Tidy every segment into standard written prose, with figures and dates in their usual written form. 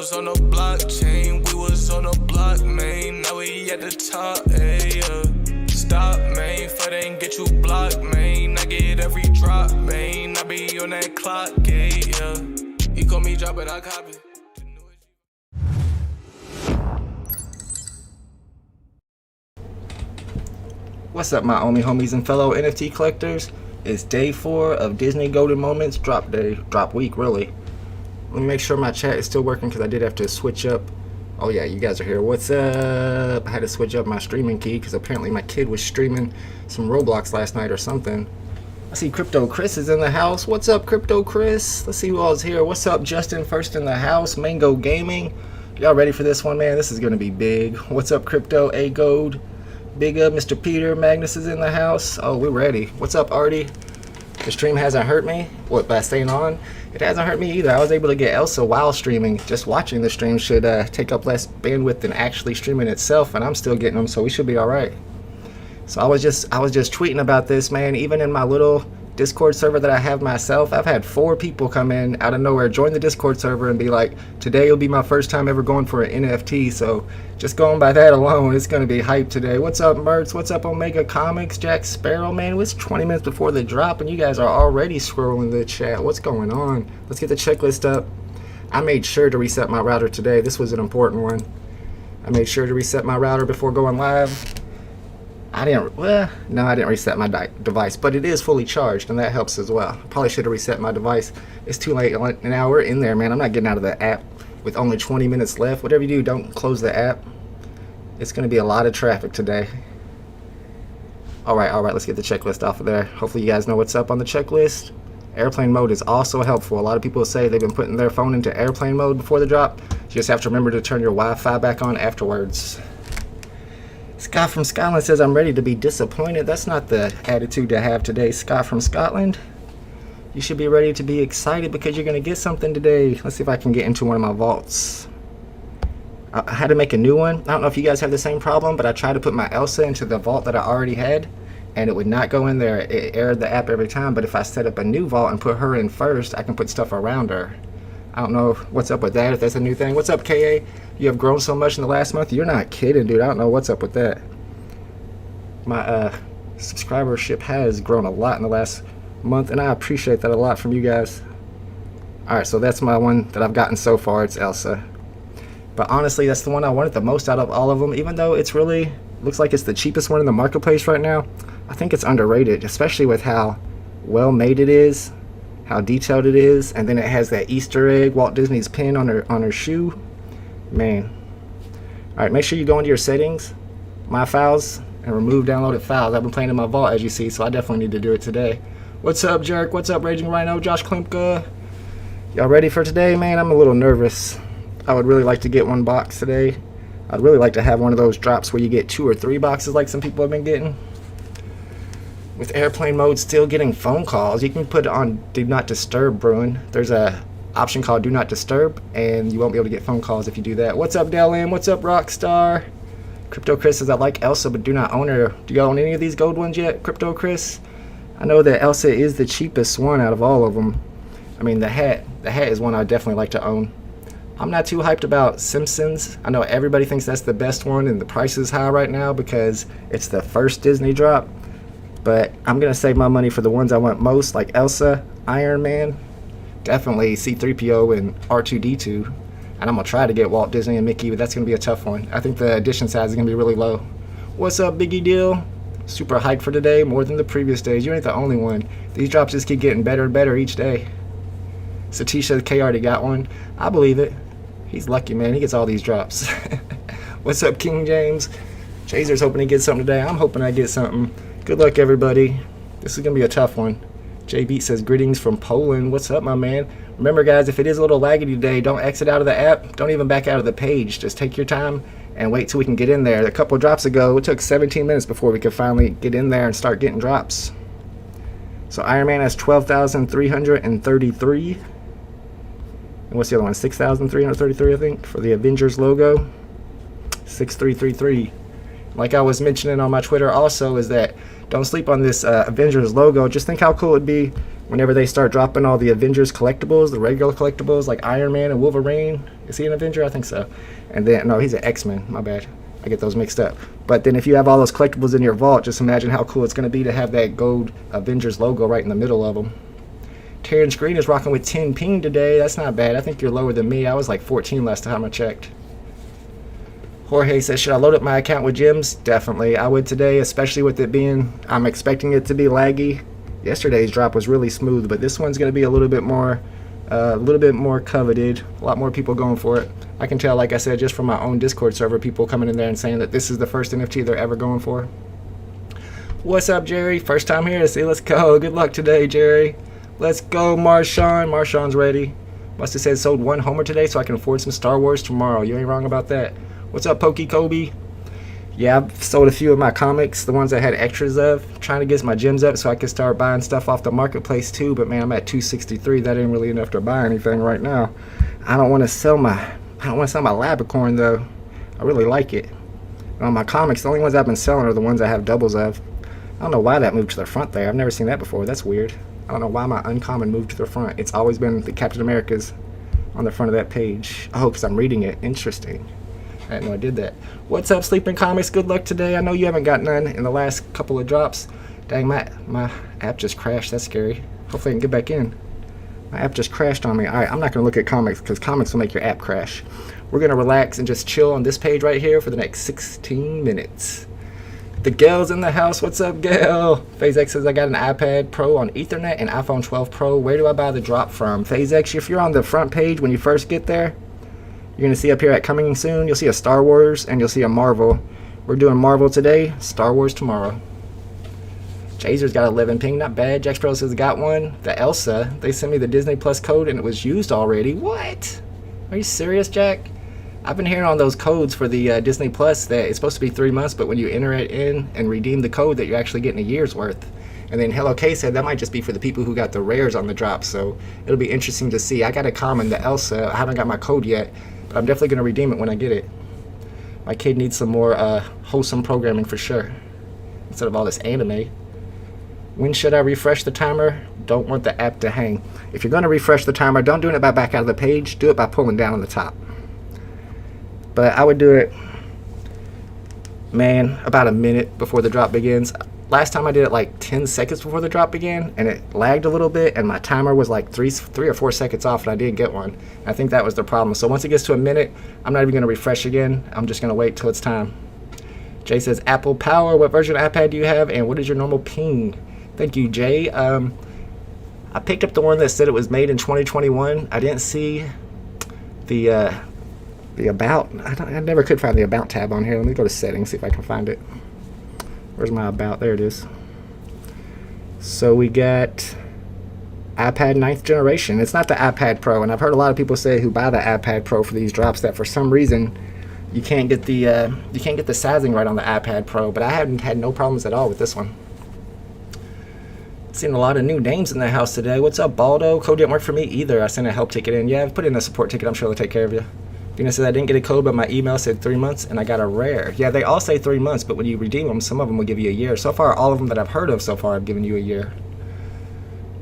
was on the blockchain, we was on the block, man. Now we at the top, yeah. Stop, man, fight ain't get you blocked, man. I get every drop, man. I be on that clock, yeah. You call me drop it, I copy. What's up, my Omi homies and fellow NFT collectors? It's day 4 of Disney Golden Moments drop week, really. Let me make sure my chat is still working because I did have to switch up. Oh yeah, you guys are here. What's up? I had to switch up my streaming key because apparently my kid was streaming some Roblox last night or something. I see Crypto Chris is in the house. What's up, Crypto Chris? Let's see who all's here. What's up, Justin First in the house? Mango Gaming. Y'all ready for this one, man? This is gonna be big. What's up, Crypto A Gold? Big up, Mr. Peter. Magnus is in the house. Oh, we're ready. What's up, Artie? The stream hasn't hurt me. What, by staying on? It hasn't hurt me either. I was able to get Elsa while streaming. Just watching the stream should take up less bandwidth than actually streaming itself, and I'm still getting them, so we should be all right. So I was just tweeting about this, man. Even in my little Discord server that I have myself, I've had 4 people come in out of nowhere, join the Discord server and be like, today will be my first time ever going for an NFT. So just going by that alone, it's going to be hype today. What's up, Mertz? What's up, Omega Comics? Jack Sparrow, man. It's 20 minutes before the drop and you guys are already scrolling the chat. What's going on? Let's get the checklist up. I made sure to reset my router today. This was an important one. I made sure to reset my router before going live. I didn't reset my device, but it is fully charged, and that helps as well. Probably should have reset my device. It's too late. Now we're in there, man. I'm not getting out of the app with only 20 minutes left. Whatever you do, don't close the app. It's going to be a lot of traffic today. All right, let's get the checklist off of there. Hopefully you guys know what's up on the checklist. Airplane mode is also helpful. A lot of people say they've been putting their phone into airplane mode before the drop. You just have to remember to turn your Wi-Fi back on afterwards. Scott from Scotland says, I'm ready to be disappointed. That's not the attitude to have today, Scott from Scotland. You should be ready to be excited because you're going to get something today. Let's see if I can get into one of my vaults. I had to make a new one. I don't know if you guys have the same problem, but I tried to put my Elsa into the vault that I already had, and it would not go in there. It errored the app every time, but if I set up a new vault and put her in first, I can put stuff around her. I don't know what's up with that, if that's a new thing. What's up, KA? You have grown so much in the last month? You're not kidding, dude. I don't know what's up with that. My subscribership has grown a lot in the last month, and I appreciate that a lot from you guys. Alright, so that's my one that I've gotten so far. It's Elsa. But honestly, that's the one I wanted the most out of all of them, even though it's really looks like it's the cheapest one in the marketplace right now. I think it's underrated, especially with how well made it is, how detailed it is, and then it has that Easter egg, Walt Disney's pin on her shoe. Man. Alright, make sure you go into your settings, my files, and remove downloaded files. I've been playing in my vault, as you see, so I definitely need to do it today. What's up, Jerk? What's up, Raging Rhino? Josh Klimka? Y'all ready for today, man? I'm a little nervous. I would really like to get one box today. I'd really like to have one of those drops where you get 2 or 3 boxes like some people have been getting. With airplane mode still getting phone calls, you can put it on Do Not Disturb, Bruin. There's a option called Do Not Disturb, and you won't be able to get phone calls if you do that. What's up, Dell M? What's up, Rockstar? Crypto Chris says, I like Elsa, but do not own her. Do you own any of these gold ones yet, Crypto Chris? I know that Elsa is the cheapest one out of all of them. I mean, the hat is one I'd definitely like to own. I'm not too hyped about Simpsons. I know everybody thinks that's the best one, and the price is high right now because it's the first Disney drop. But I'm going to save my money for the ones I want most, like Elsa, Ironman, definitely C-3PO and R2-D2. And I'm going to try to get Walt Disney and Mickey, but that's going to be a tough one. I think the edition size is going to be really low. What's up, Biggie Deal? Super hyped for today, more than the previous days. You ain't the only one. These drops just keep getting better and better each day. Satisha K already got one. I believe it. He's lucky, man. He gets all these drops. What's up, King James? Chaser's hoping he gets something today. I'm hoping I get something. Good luck, everybody. This is going to be a tough one. J Beat says, greetings from Poland. What's up, my man? Remember, guys, if it is a little laggy today, don't exit out of the app. Don't even back out of the page. Just take your time and wait till we can get in there. A couple of drops ago, it took 17 minutes before we could finally get in there and start getting drops. So Iron Man has 12,333. And what's the other one? 6,333, I think, for the Avengers logo. 6333. Like I was mentioning on my Twitter also, is that don't sleep on this Avengers logo. Just think how cool it would be Whenever they start dropping all the Avengers collectibles, the regular collectibles like Iron Man and Wolverine. Is he an Avenger? I think so. And then, no, he's an X-Men. My bad. I get those mixed up. But then if you have all those collectibles in your vault, just imagine how cool it's going to be to have that gold Avengers logo right in the middle of them. Terrence Green is rocking with 10 ping today. That's not bad. I think you're lower than me. I was like 14 last time I checked. Jorge says, should I load up my account with gems? Definitely. I would today, especially with it being, I'm expecting it to be laggy. Yesterday's drop was really smooth, but this one's going to be a little bit more coveted. A lot more people going for it. I can tell, like I said, just from my own Discord server, people coming in there and saying that this is the first NFT they're ever going for. What's up, Jerry? First time here. See, let's go. Good luck today, Jerry. Let's go, Marshawn. Marshawn's ready. Must have said sold 1 Homer today so I can afford some Star Wars tomorrow. You ain't wrong about that. What's up, Pokey Kobe? Yeah, I've sold a few of my comics, the ones I had extras of, trying to get my gems up so I can start buying stuff off the marketplace too. But man, I'm at 263. That ain't really enough to buy anything right now. I don't want to sell my Labicorn though. I really like it. And on my comics, the only ones I've been selling are the ones I have doubles of. I don't know why that moved to the front there. I've never seen that before. That's weird. I don't know why my uncommon moved to the front. It's always been the Captain America's on the front of that page. Oh, because I'm reading it. Interesting. I didn't know I did that. What's up, Sleeping Comics? Good luck today. I know you haven't got none in the last couple of drops. Dang, my app just crashed. That's scary. Hopefully I can get back in. My app just crashed on me. Alright, I'm not going to look at comics because comics will make your app crash. We're going to relax and just chill on this page right here for the next 16 minutes. The Gail's in the house. What's up, Gail? FazeX says, I got an iPad Pro on Ethernet and iPhone 12 Pro. Where do I buy the drop from? FazeX, if you're on the front page when you first get there, you're going to see up here at Coming Soon, you'll see a Star Wars and you'll see a Marvel. We're doing Marvel today, Star Wars tomorrow. Jazer's got 11 ping, not bad. Jax Pro says, got one. The Elsa, they sent me the Disney Plus code and it was used already. What? Are you serious, Jack? I've been hearing on those codes for the Disney Plus that it's supposed to be 3 months, but when you enter it in and redeem the code that you're actually getting a year's worth. And then Hello K said that might just be for the people who got the rares on the drop, so it'll be interesting to see. I got a common, the Elsa. I haven't got my code yet, but I'm definitely going to redeem it when I get it. My kid needs some more wholesome programming for sure, instead of all this anime. When should I refresh the timer? Don't want the app to hang. If you're going to refresh the timer, don't do it by back out of the page. Do it by pulling down on the top. But I would do it, man, about a minute before the drop begins. Last time I did it like 10 seconds before the drop began, and it lagged a little bit, and my timer was like 3 or 4 seconds off, and I didn't get one. I think that was the problem. So once it gets to a minute, I'm not even going to refresh again. I'm just going to wait till it's time. Jay says, Apple Power, what version of iPad do you have, and what is your normal ping? Thank you, Jay. I picked up the one that said it was made in 2021. I didn't see the about. I never could find the about tab on here. Let me go to settings, see if I can find it. Where's my about? There it is. So we got iPad 9th generation. It's not the iPad Pro, and I've heard a lot of people say who buy the iPad Pro for these drops that for some reason you can't get the sizing right on the iPad Pro, but I haven't had no problems at all with this one. Seen a lot of new names in the house today. What's up, Baldo? Code didn't work for me either. I sent a help ticket in. Yeah, I've put in a support ticket. I'm sure they'll take care of you. Venus said I didn't get a code, but my email said 3 months, and I got a rare. Yeah, they all say 3 months, but when you redeem them, some of them will give you a year. So far, all of them that I've heard of so far have given you a year.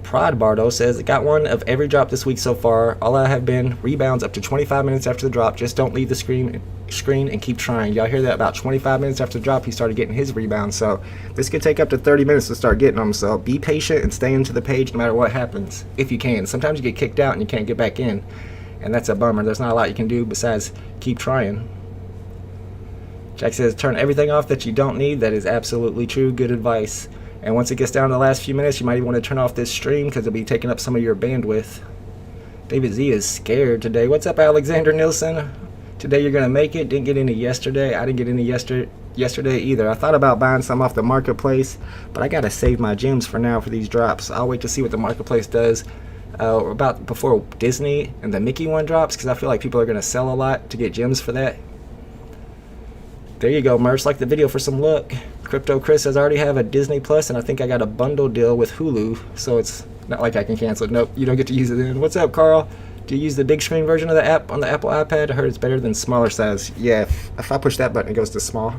Prod Bardo says, I got one of every drop this week so far. All I have been rebounds up to 25 minutes after the drop. Just don't leave the screen and keep trying. Y'all hear that? About 25 minutes after the drop, he started getting his rebounds. So this could take up to 30 minutes to start getting them. So be patient and stay into the page no matter what happens, if you can. Sometimes you get kicked out and you can't get back in, and that's a bummer. There's not a lot you can do besides keep trying. Jack says, turn everything off that you don't need. That is absolutely true. Good advice. And once it gets down to the last few minutes, you might even want to turn off this stream because it'll be taking up some of your bandwidth. David Z is scared today. What's up, Alexander Nilsson? Today you're going to make it. Didn't get any yesterday. I didn't get any yesterday either. I thought about buying some off the marketplace, but I got to save my gems for now for these drops. I'll wait to see what the marketplace does about before Disney and the Mickey one drops, because I feel like people are going to sell a lot to get gems for that. There you go, Merch. Like the video for some luck. Crypto Chris says, I already have a Disney Plus, and I think I got a bundle deal with Hulu, so it's not like I can cancel it. Nope, you don't get to use it then. What's up, Carl? Do you use the big screen version of the app on the Apple iPad? I heard it's better than smaller size. Yeah, if I push that button, it goes to small.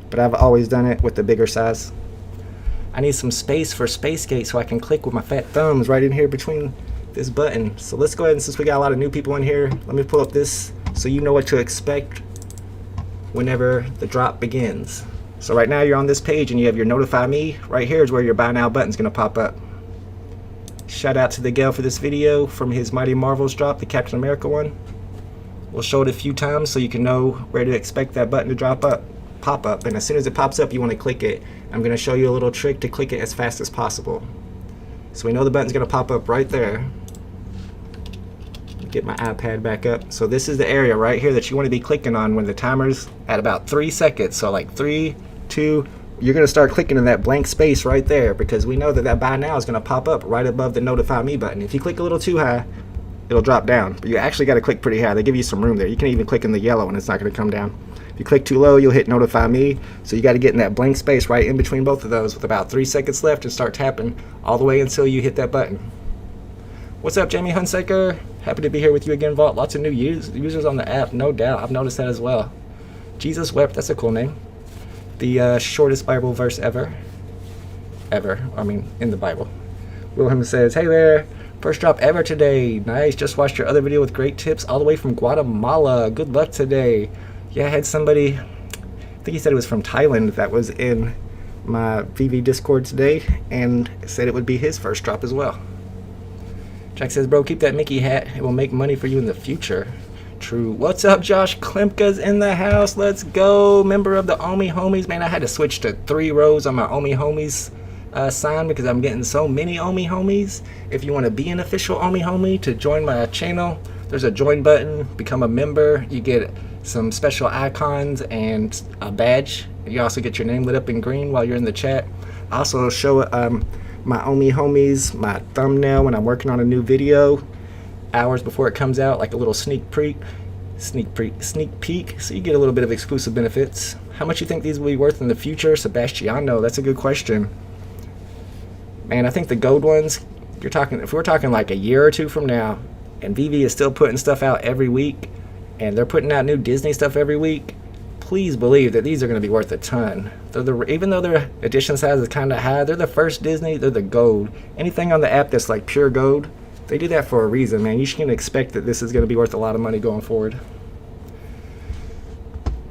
But I've always done it with the bigger size. I need some space for Spacegate so I can click with my fat thumbs right in here between this button. So let's go ahead, and since we got a lot of new people in here, let me pull up this so you know what to expect whenever the drop begins. So right now you're on this page and you have your notify me. Right here is where your buy now button's gonna pop up. Shout out to the gal for this video from his Mighty Marvels drop, the Captain America one. We'll show it a few times so you can know where to expect that button to pop up. And as soon as it pops up, you want to click it. I'm going to show you a little trick to click it as fast as possible. So we know the button's going to pop up right there. Get my iPad back up. So this is the area right here that you want to be clicking on when the timer's at about 3 seconds. So like 3, 2, you're going to start clicking in that blank space right there, because we know that that buy now is going to pop up right above the notify me button. If you click a little too high, it'll drop down, but you actually got to click pretty high. They give you some room there. You can even click in the yellow and it's not going to come down. If you click too low, you'll hit notify me. So you got to get in that blank space right in between both of those with about 3 seconds left and start tapping all the way until you hit that button. What's up, Jamie Hunsaker? Happy to be here with you again, Vault. Lots of new users on the app, no doubt. I've noticed that as well. Jesus Wept, that's a cool name. The shortest Bible verse ever. I mean, in the Bible. Wilhelm says, hey there. First drop ever today. Nice. Just watched your other video with great tips all the way from Guatemala. Good luck today. Yeah, I had somebody, I think he said it was from Thailand, that was in my VeVe Discord today and said it would be his first drop as well. Jack says, bro, keep that Mickey hat. It will make money for you in the future. True. What's up, Josh Klimka's in the house. Let's go. Member of the Omi Homies. Man, I had to switch to 3 rows on my Omi Homies sign because I'm getting so many Omi Homies. If you want to be an official Omi Homie to join my channel, there's a join button. Become a member. You get some special icons and a badge. You also get your name lit up in green while you're in the chat. I also show my Omi Homies my thumbnail when I'm working on a new video hours before it comes out, like a little sneak peek, so you get a little bit of exclusive benefits. How much you think these will be worth in the future, Sebastiano? That's a good question. Man, I think the gold ones, if we're talking like a year or 2 from now, and VeVe is still putting stuff out every week, and they're putting out new Disney stuff every week, please believe that these are going to be worth a ton. Even though their edition size is kind of high, they're the first Disney, they're the gold. Anything on the app that's like pure gold, they do that for a reason, man. You can expect that this is going to be worth a lot of money going forward.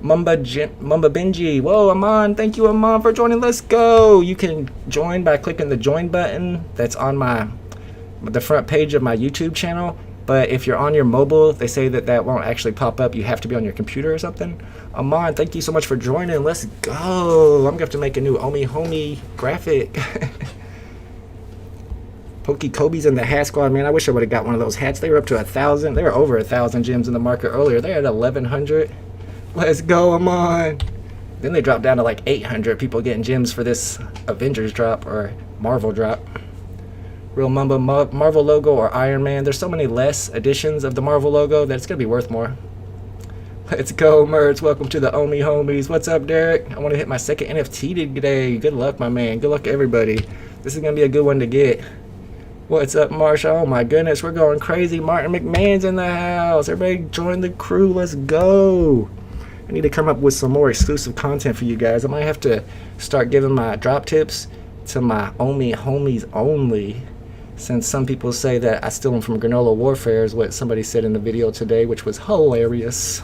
Mumba Benji. Whoa, Aman. Thank you, Aman, for joining. Let's go. You can join by clicking the join button that's on the front page of my YouTube channel. But if you're on your mobile, they say that won't actually pop up. You have to be on your computer or something. Aman, thank you so much for joining. Let's go. I'm going to have to make a new Omi Homie graphic. Pokey Kobe's in the hat squad, man. I wish I would have got one of those hats. They were up to 1,000. They were over 1,000 gems in the market earlier. They're at 1,100. Let's go, Amon. Then they dropped down to like 800 people getting gems for this Avengers drop or Marvel drop. Real Mamba Marvel logo or Ironman. There's so many less editions of the Marvel logo that it's going to be worth more. Let's go, Mertz. Welcome to the Omi Homies. What's up, Derek? I want to hit my second NFT today. Good luck, my man. Good luck, everybody. This is going to be a good one to get. What's up, Marsha? Oh my goodness, we're going crazy. Martin McMahon's in the house. Everybody join the crew. Let's go. I need to come up with some more exclusive content for you guys. I might have to start giving my drop tips to my Omi Homies only, since some people say that I steal them from Granola Warfare, is what somebody said in the video today, which was hilarious.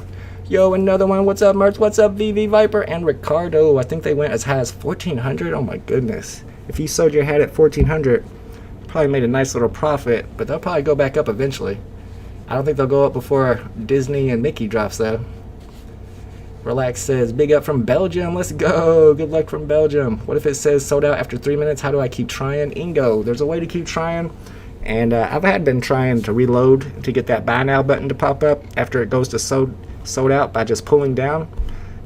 Yo, another one. What's up, Mertz? What's up, VeVe Viper and Ricardo? I think they went as high as 1,400. Oh my goodness. If you sold your hat at 1,400, probably made a nice little profit, but they'll probably go back up eventually. I don't think they'll go up before Disney and Mickey drops though. Relax says, big up from Belgium. Let's go. Good luck from Belgium. What if it says sold out after 3 minutes? How do I keep trying? Ingo, there's a way to keep trying. And I've been trying to reload to get that buy now button to pop up after it goes to sold out by just pulling down.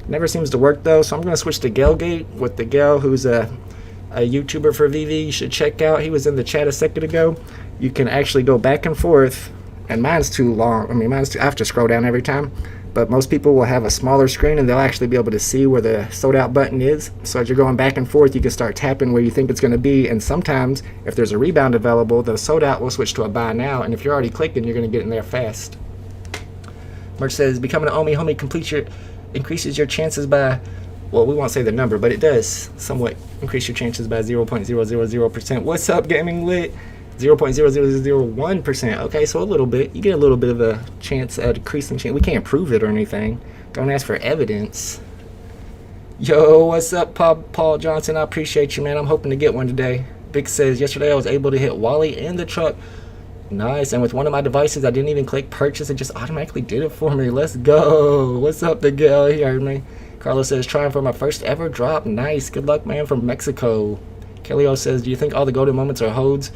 Never seems to work though, so I'm going to switch to Gelgate with the gal who's a YouTuber for VeVe. You should check out. He was in the chat a second ago. You can actually go back and forth, and mine's too long. I mean, I have to scroll down every time, but most people will have a smaller screen and they'll actually be able to see where the sold out button is. So as you're going back and forth, you can start tapping where you think it's going to be, and sometimes if there's a rebound available, the sold out will switch to a buy now, and if you're already clicking, you're going to get in there fast. Merch says, becoming an Omi Homie increases your chances by well, we won't say the number, but it does somewhat increase your chances by 0.000%. What's up, Gaming Lit? 0.00001%. Okay, so a little bit. You get a little bit of a chance, a decrease in chance. We can't prove it or anything. Don't ask for evidence. Yo, what's up, Paul Johnson? I appreciate you, man. I'm hoping to get one today. Big says, yesterday I was able to hit Wally in the truck. Nice. And with one of my devices, I didn't even click purchase. It just automatically did it for me. Let's go. What's up, the girl? He heard me. Carlos says, trying for my first ever drop. Nice. Good luck, man, from Mexico. Kellyo says, do you think all the golden moments are hodes?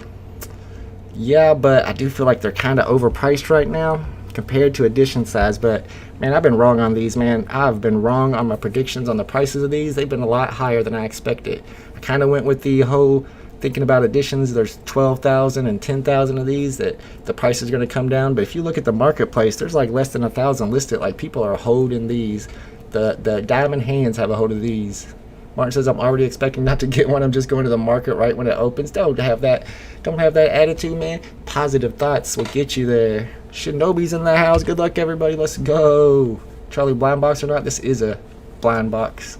Yeah, but I do feel like they're kind of overpriced right now compared to edition size. But, man, I've been wrong on these, man. I've been wrong on my predictions on the prices of these. They've been a lot higher than I expected. I kind of went with the whole thinking about editions. There's 12,000 and 10,000 of these that the price is going to come down. But if you look at the marketplace, there's like less than 1,000 listed. Like, people are holding these. The diamond hands have a hold of these. Martin says, I'm already expecting not to get one. I'm just going to the market right when it opens. Don't have that attitude, man. Positive thoughts will get you there. Shinobi's in the house. Good luck, everybody. Let's go. Charlie, blind box or not, this is a blind box.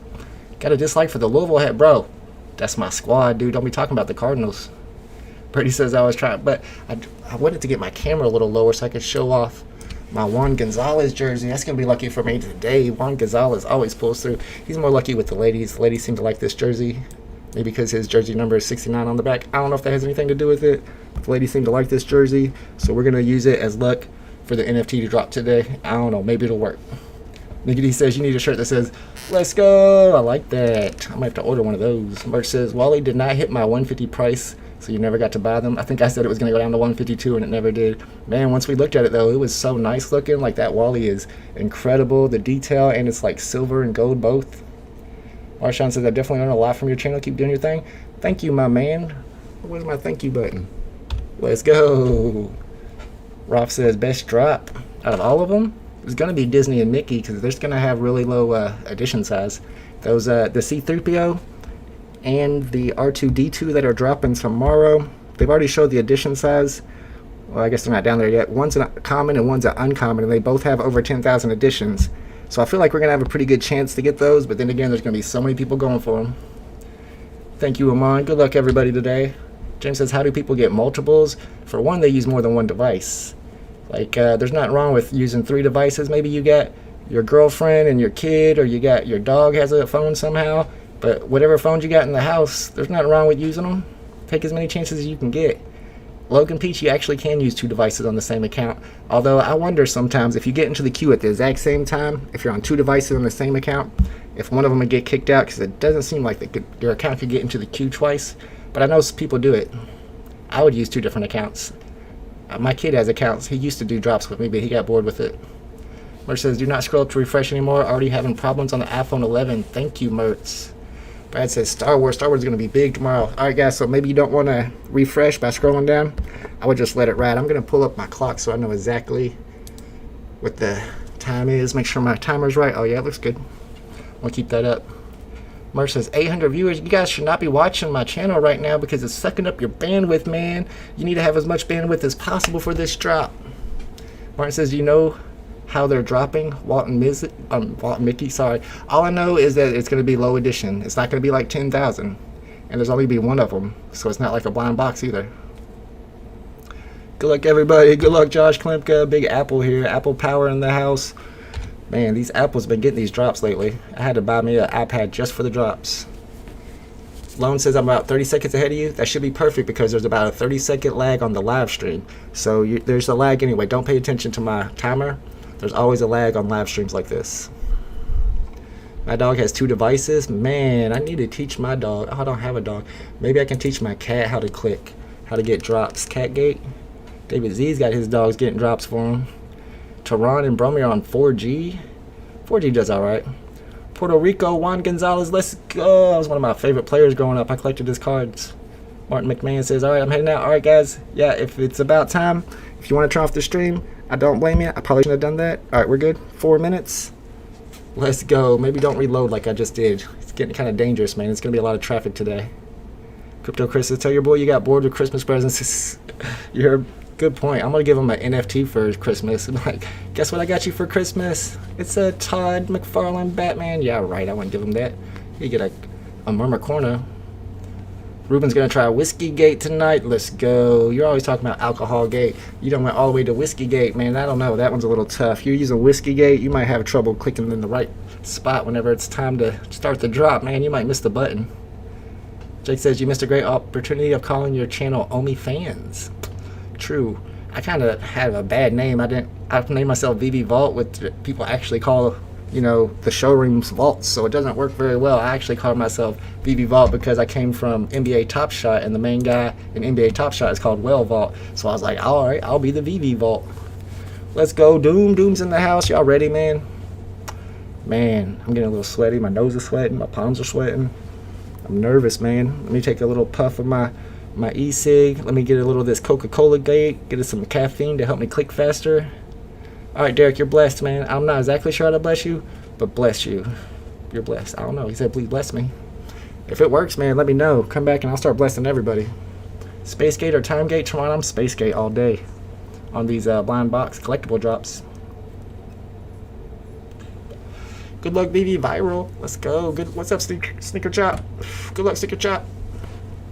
Got a dislike for the Louisville hat, bro. That's my squad, dude. Don't be talking about the Cardinals. Brady says I was trying, but I wanted to get my camera a little lower so I could show off my Juan Gonzalez jersey. That's going to be lucky for me today. Juan Gonzalez always pulls through. He's more lucky with the ladies. The ladies seem to like this jersey. Maybe because his jersey number is 69 on the back. I don't know if that has anything to do with it. But the ladies seem to like this jersey. So we're going to use it as luck for the NFT to drop today. I don't know. Maybe it'll work. Niggity says you need a shirt that says, let's go. I like that. I might have to order one of those. Merch says, Wally did not hit my 150 price, so you never got to buy them. I think I said it was going to go down to 152, and it never did. Man, once we looked at it, though, it was so nice looking. Like, that Wally is incredible. The detail, and it's like silver and gold both. Marshawn says, I definitely learned a lot from your channel. Keep doing your thing. Thank you, my man. Where's my thank you button? Let's go. Rolf says, best drop out of all of them? It's going to be Disney and Mickey because they're just going to have really low edition size. Those the C-3PO and the R2-D2 that are dropping tomorrow, they've already showed the edition size. Well, I guess they're not down there yet. One's a common and one's an uncommon, and they both have over 10,000 editions. So I feel like we're going to have a pretty good chance to get those, but then again, there's going to be so many people going for them. Thank you, Amon. Good luck, everybody, today. James says, how do people get multiples? For one, they use more than one device. Like, there's nothing wrong with using 3 devices. Maybe you got your girlfriend and your kid, or you got your dog has a phone somehow. But whatever phones you got in the house, there's nothing wrong with using them. Take as many chances as you can get. Logan Peach, you actually can use 2 devices on the same account. Although I wonder sometimes if you get into the queue at the exact same time, if you're on 2 devices on the same account, if one of them would get kicked out, because it doesn't seem like your account could get into the queue twice. But I know people do it. I would use 2 different accounts. My kid has accounts. He used to do drops with me, but he got bored with it. Mertz says, do not scroll up to refresh anymore. Already having problems on the iPhone 11. Thank you, Mertz. Brad says, Star Wars. Star Wars is going to be big tomorrow. All right, guys, so maybe you don't want to refresh by scrolling down. I would just let it ride. I'm going to pull up my clock so I know exactly what the time is. Make sure my timer's right. Oh, yeah, it looks good. I'll keep that up. Merch says, 800 viewers. You guys should not be watching my channel right now because it's sucking up your bandwidth, man. You need to have as much bandwidth as possible for this drop. Martin says, do you know how they're dropping? Walt and Mickey, sorry. All I know is that it's going to be low edition. It's not going to be like 10,000. And there's only be one of them. So it's not like a blind box either. Good luck, everybody. Good luck, Josh Klimka. Big Apple here. Apple Power in the house. Man, these Apple's been getting these drops lately. I had to buy me an iPad just for the drops. Lone says I'm about 30 seconds ahead of you. That should be perfect because there's about a 30-second lag on the live stream. So there's a lag anyway. Don't pay attention to my timer. There's always a lag on live streams like this. My dog has 2 devices. Man, I need to teach my dog. Oh, I don't have a dog. Maybe I can teach my cat how to click, how to get drops. Catgate. David Z's got his dogs getting drops for him. Tehran and Bromir on 4G. 4G does alright. Puerto Rico, Juan Gonzalez, let's go. That was one of my favorite players growing up. I collected his cards. Martin McMahon says, alright, I'm heading out. Alright, guys. Yeah, if it's about time, if you want to turn off the stream, I don't blame you. I probably shouldn't have done that. Alright, we're good. 4 minutes. Let's go. Maybe don't reload like I just did. It's getting kind of dangerous, man. It's going to be a lot of traffic today. Crypto Chris says, tell your boy you got bored with Christmas presents. You heard Good point. I'm gonna give him an NFT for Christmas. I'm like, guess what I got you for Christmas? It's a Todd McFarlane Batman. Yeah, right. I wouldn't give him that. You get a Murmur Corner. Ruben's gonna try Whiskey Gate tonight. Let's go. You're always talking about Alcohol Gate. You done went all the way to Whiskey Gate, man. I don't know. That one's a little tough. You're using Whiskey Gate, you might have trouble clicking in the right spot whenever it's time to start the drop, man. You might miss the button. Jake says you missed a great opportunity of calling your channel Omi Fans. True. I kind of had a bad name. I named myself VeVe Vault, which people actually call, you know, the showroom's vaults, so it doesn't work very well. I actually call myself VeVe Vault because I came from NBA Top Shot, and the main guy in NBA Top Shot is called Well Vault. So I was like, all right, I'll be the VeVe Vault. Let's go. Doom's in the house. Y'all ready, man? Man, I'm getting a little sweaty. My nose is sweating. My palms are sweating. I'm nervous, man. Let me take a little puff of my e-cig. Let me get a little of this Coca-Cola Gate. Get us some caffeine to help me click faster. All right, Derek, you're blessed, man. I'm not exactly sure how to bless you, but bless you. You're blessed. I don't know. He said, please bless me. If it works, man, let me know. Come back and I'll start blessing everybody. Space Gate or Time Gate? Tomorrow I'm Space Gate all day on these blind box collectible drops. Good luck, VeVe Viral. Let's go. Good. What's up, Sneaker Chop? Good luck, Sneaker Chop.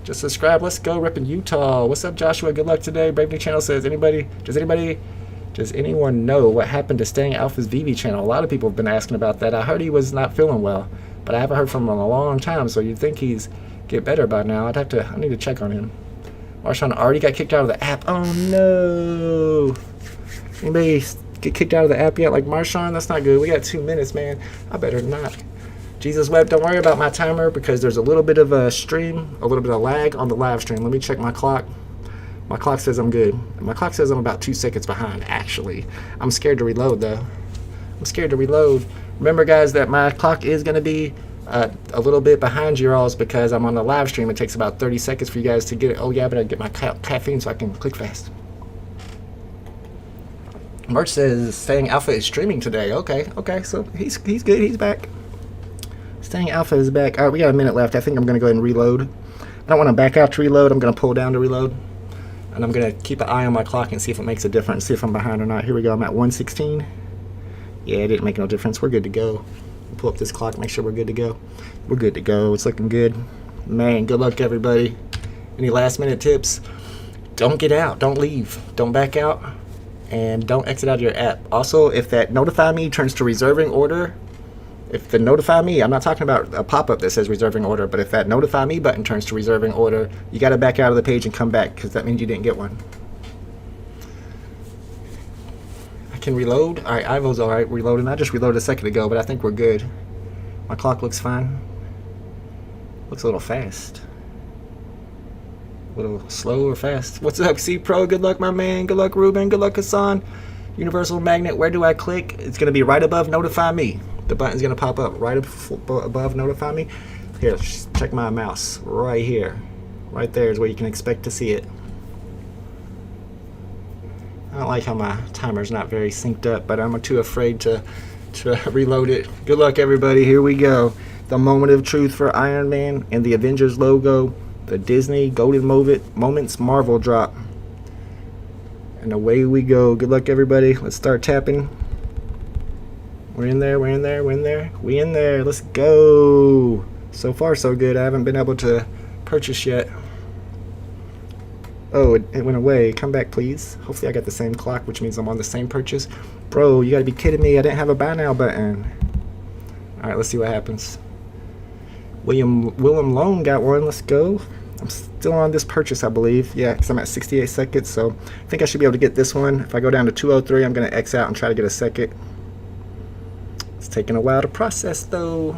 Just subscribe. Let's go. Repping Utah. What's up, Joshua? Good luck today. Brave New Channel says, does anyone know what happened to Staying Alpha's VeVe channel? A lot of people have been asking about that. I heard he was not feeling well, but I haven't heard from him in a long time, so you'd think he's get better by now. I need to check on him. Marshawn already got kicked out of the app. Oh no. Anybody get kicked out of the app yet? Like Marshawn? That's not good. We got 2 minutes, man. I better not. Jesus Web, don't worry about my timer because there's a little bit of a stream, a little bit of lag on the live stream. Let me check my clock. My clock says I'm good. My clock says I'm about 2 seconds behind, actually. I'm scared to reload, though. I'm scared to reload. Remember, guys, that my clock is going to be a little bit behind your alls because I'm on the live stream. It takes about 30 seconds for you guys to get it. Oh, yeah, but I get my caffeine so I can click fast. Merch says Staying Alpha is streaming today. Okay, so he's good. He's back. Staying Alpha is back. All right, we got a minute left. I think I'm going to go ahead and reload. I don't want to back out to reload. I'm going to pull down to reload. And I'm going to keep an eye on my clock and see if it makes a difference, see if I'm behind or not. Here we go. I'm at 116. Yeah, it didn't make no difference. We're good to go. Pull up this clock, make sure we're good to go. We're good to go. It's looking good. Man, good luck, everybody. Any last-minute tips? Don't get out. Don't leave. Don't back out. And don't exit out of your app. Also, if that Notify Me turns to reserving order, if the Notify Me, I'm not talking about a pop-up that says reserving order, but if that Notify Me button turns to reserving order, you got to back out of the page and come back because that means you didn't get one. I can reload. All right, Ivo's all right reloading. I just reloaded a second ago, but I think we're good. My clock looks fine. Looks a little fast. A little slow or fast. What's up, C-Pro? Good luck, my man. Good luck, Ruben. Good luck, Hassan. Universal Magnet, where do I click? It's going to be right above Notify Me. The button's going to pop up right above Notify Me. Here, check my mouse. Right here. Right there is where you can expect to see it. I don't like how my timer's not very synced up, but I'm too afraid to reload it. Good luck, everybody. Here we go. The moment of truth for Ironman and the Avengers logo. The Disney Golden Moments Marvel drop. And away we go. Good luck, everybody. Let's start tapping. We're in there. We in there. Let's go. So far, so good. I haven't been able to purchase yet. Oh, it went away. Come back, please. Hopefully I got the same clock, which means I'm on the same purchase. Bro, you gotta be kidding me. I didn't have a buy now button. Alright, let's see what happens. Willem Lone got one. Let's go. I'm still on this purchase, I believe. Yeah, because I'm at 68 seconds, so I think I should be able to get this one. If I go down to 203, I'm going to X out and try to get a second. It's taking a while to process, though.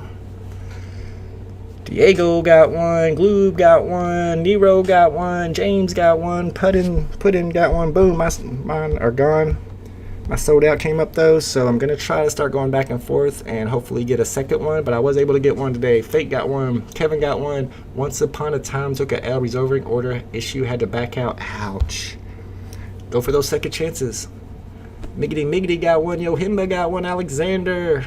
Diego got one. Gloob got one. Nero got one. James got one. Puddin got one. Boom, mine are gone. My sold out came up though, so I'm gonna try to start going back and forth and hopefully get a second one, but I was able to get one today. Fake got one, Kevin got one. Once upon a time took a L reserving order issue, had to back out. Ouch. Go for those second chances. Miggity got one, Yohimba got one, Alexander.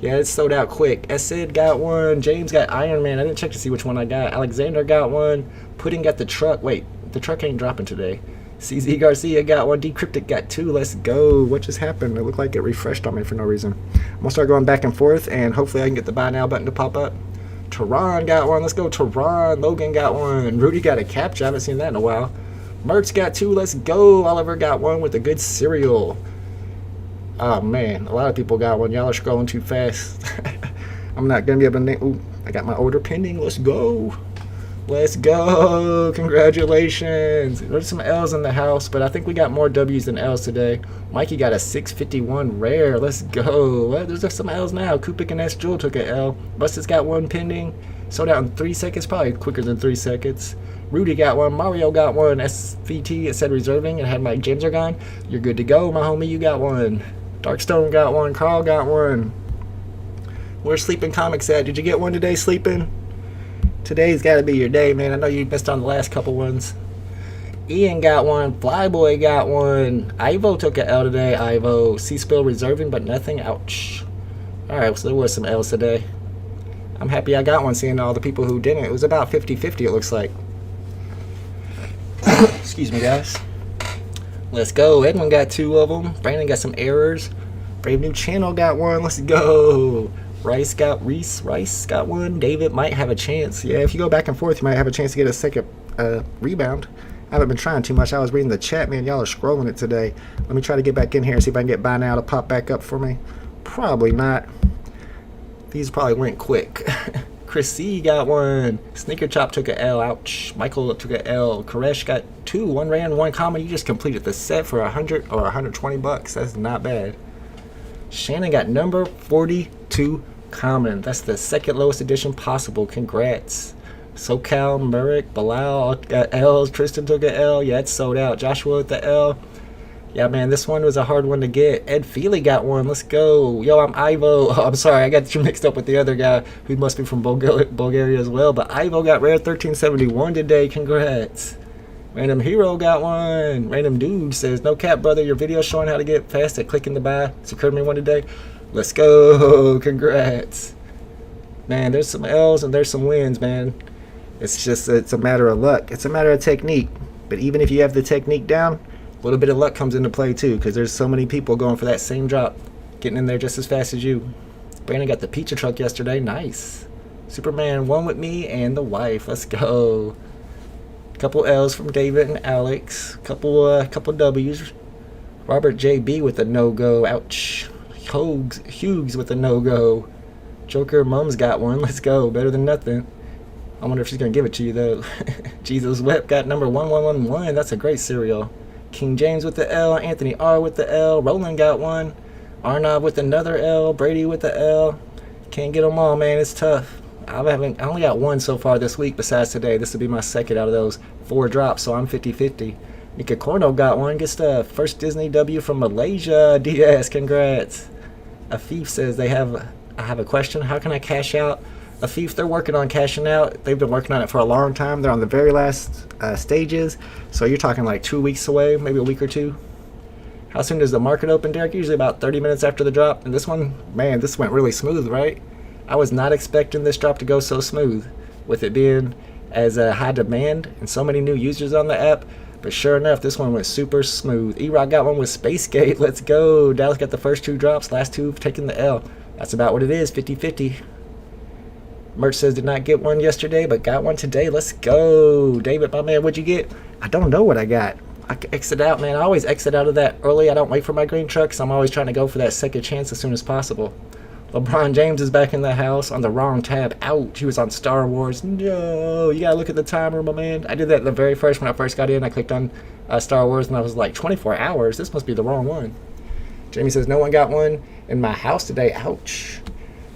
Yeah, it's sold out quick. Sid got one, James got Ironman. I didn't check to see which one I got. Alexander got one. Pudding got the truck. Wait, the truck ain't dropping today. CZ Garcia got one. Decrypted got 2. Let's go. What just happened? It looked like it refreshed on me for no reason. I'm going to start going back and forth, and hopefully I can get the buy now button to pop up. Tehran got one. Let's go, Tehran. Logan got one. Rudy got a capture. I haven't seen that in a while. Mertz got 2. Let's go. Oliver got one with a good cereal. Oh, man. A lot of people got one. Y'all are scrolling too fast. I'm not going to be able to name... Ooh, I got my order pending. Let's go. Let's go. Congratulations. There's some L's in the house, but I think we got more W's than L's today. Mikey got a 651 rare. Let's go. Well, there's some L's now. Kupik and S. Jewel took an L. Busted got one pending. Sold out in 3 seconds. Probably quicker than 3 seconds. Rudy got one. Mario got one. SVT, it said reserving. It had Mike James are gone. You're good to go, my homie. You got one. Darkstone got one. Carl got one. Where's Sleeping Comics at? Did you get one today, Sleeping? Today's got to be your day, man. I know you missed on the last couple ones. Ian got one. Flyboy got one. Ivo took an L today. Ivo. C-Spill reserving, but nothing. Ouch. Alright, so there was some L's today. I'm happy I got one, seeing all the people who didn't. It was about 50-50, it looks like. Excuse me, guys. Let's go. Edwin got 2 of them. Brandon got some errors. Brave New Channel got one. Let's go. Rice got one. David might have a chance. Yeah, if you go back and forth, you might have a chance to get a second rebound. I haven't been trying too much. I was reading the chat, man. Y'all are scrolling it today. Let me try to get back in here and see if I can get buy now to pop back up for me. Probably not. These probably went quick. Chris C got one. Sneaker Chop took an L. Ouch. Michael took an L. Koresh got 2. 1 rand, 1 common. You just completed the set for 100 or 120 bucks. That's not bad. Shannon got number 42 common. That's the second lowest edition possible. Congrats. SoCal, Merrick, Bilal got L's. Tristan took an L. Yeah, it's sold out. Joshua with the L. Yeah, man, this one was a hard one to get. Ed Feely got one. Let's go. Yo, I'm Ivo. Oh, I'm sorry. I got you mixed up with the other guy who must be from Bulgaria as well. But Ivo got rare 1371 today. Congrats. Random Hero got one. Random Dude says, no cap, brother. Your video showing how to get fast at clicking to buy. Secured me one today. Let's go. Congrats. Man, there's some L's and there's some wins, man. It's a matter of luck. It's a matter of technique. But even if you have the technique down, a little bit of luck comes into play too, because there's so many people going for that same drop, getting in there just as fast as you. Brandon got the pizza truck yesterday. Nice. Superman won with me and the wife. Let's go. Couple L's from David and Alex. Couple W's. Robert JB with a no-go. Ouch. Hughes with a no-go. Joker Mum's got one. Let's go. Better than nothing. I wonder if she's going to give it to you, though. Jesus Web got number 1111. That's a great cereal. King James with the L. Anthony R with the L. Roland got one. Arnav with another L. Brady with the L. Can't get them all, man. It's tough. I only got one so far this week besides today. This will be my second out of those 4 drops, so I'm 50-50. Nika Corno got one. Gets the first Disney W from Malaysia. DS, congrats. Afif says I have a question. How can I cash out? Afif, they're working on cashing out. They've been working on it for a long time. They're on the very last stages. So you're talking like 2 weeks away, maybe a week or 2. How soon does the market open, Derek? Usually about 30 minutes after the drop. And this one, man, this went really smooth, right? I was not expecting this drop to go so smooth, with it being as a high demand and so many new users on the app. But sure enough, this one went super smooth. E-Rock got one with Spacegate. Let's go. Dallas got the first 2 drops. Last 2 taking the L. That's about what it is, 50-50. Merch says did not get one yesterday, but got one today. Let's go. David, my man, what'd you get? I don't know what I got. I exit out, man. I always exit out of that early. I don't wait for my green trucks. I'm always trying to go for that second chance as soon as possible. LeBron James is back in the house on the wrong tab. Ouch. He was on Star Wars. No. You gotta look at the timer, my man. I did that the very first when I first got in. I clicked on Star Wars and I was like, 24 hours? This must be the wrong one. Jamie says, no one got one in my house today. Ouch.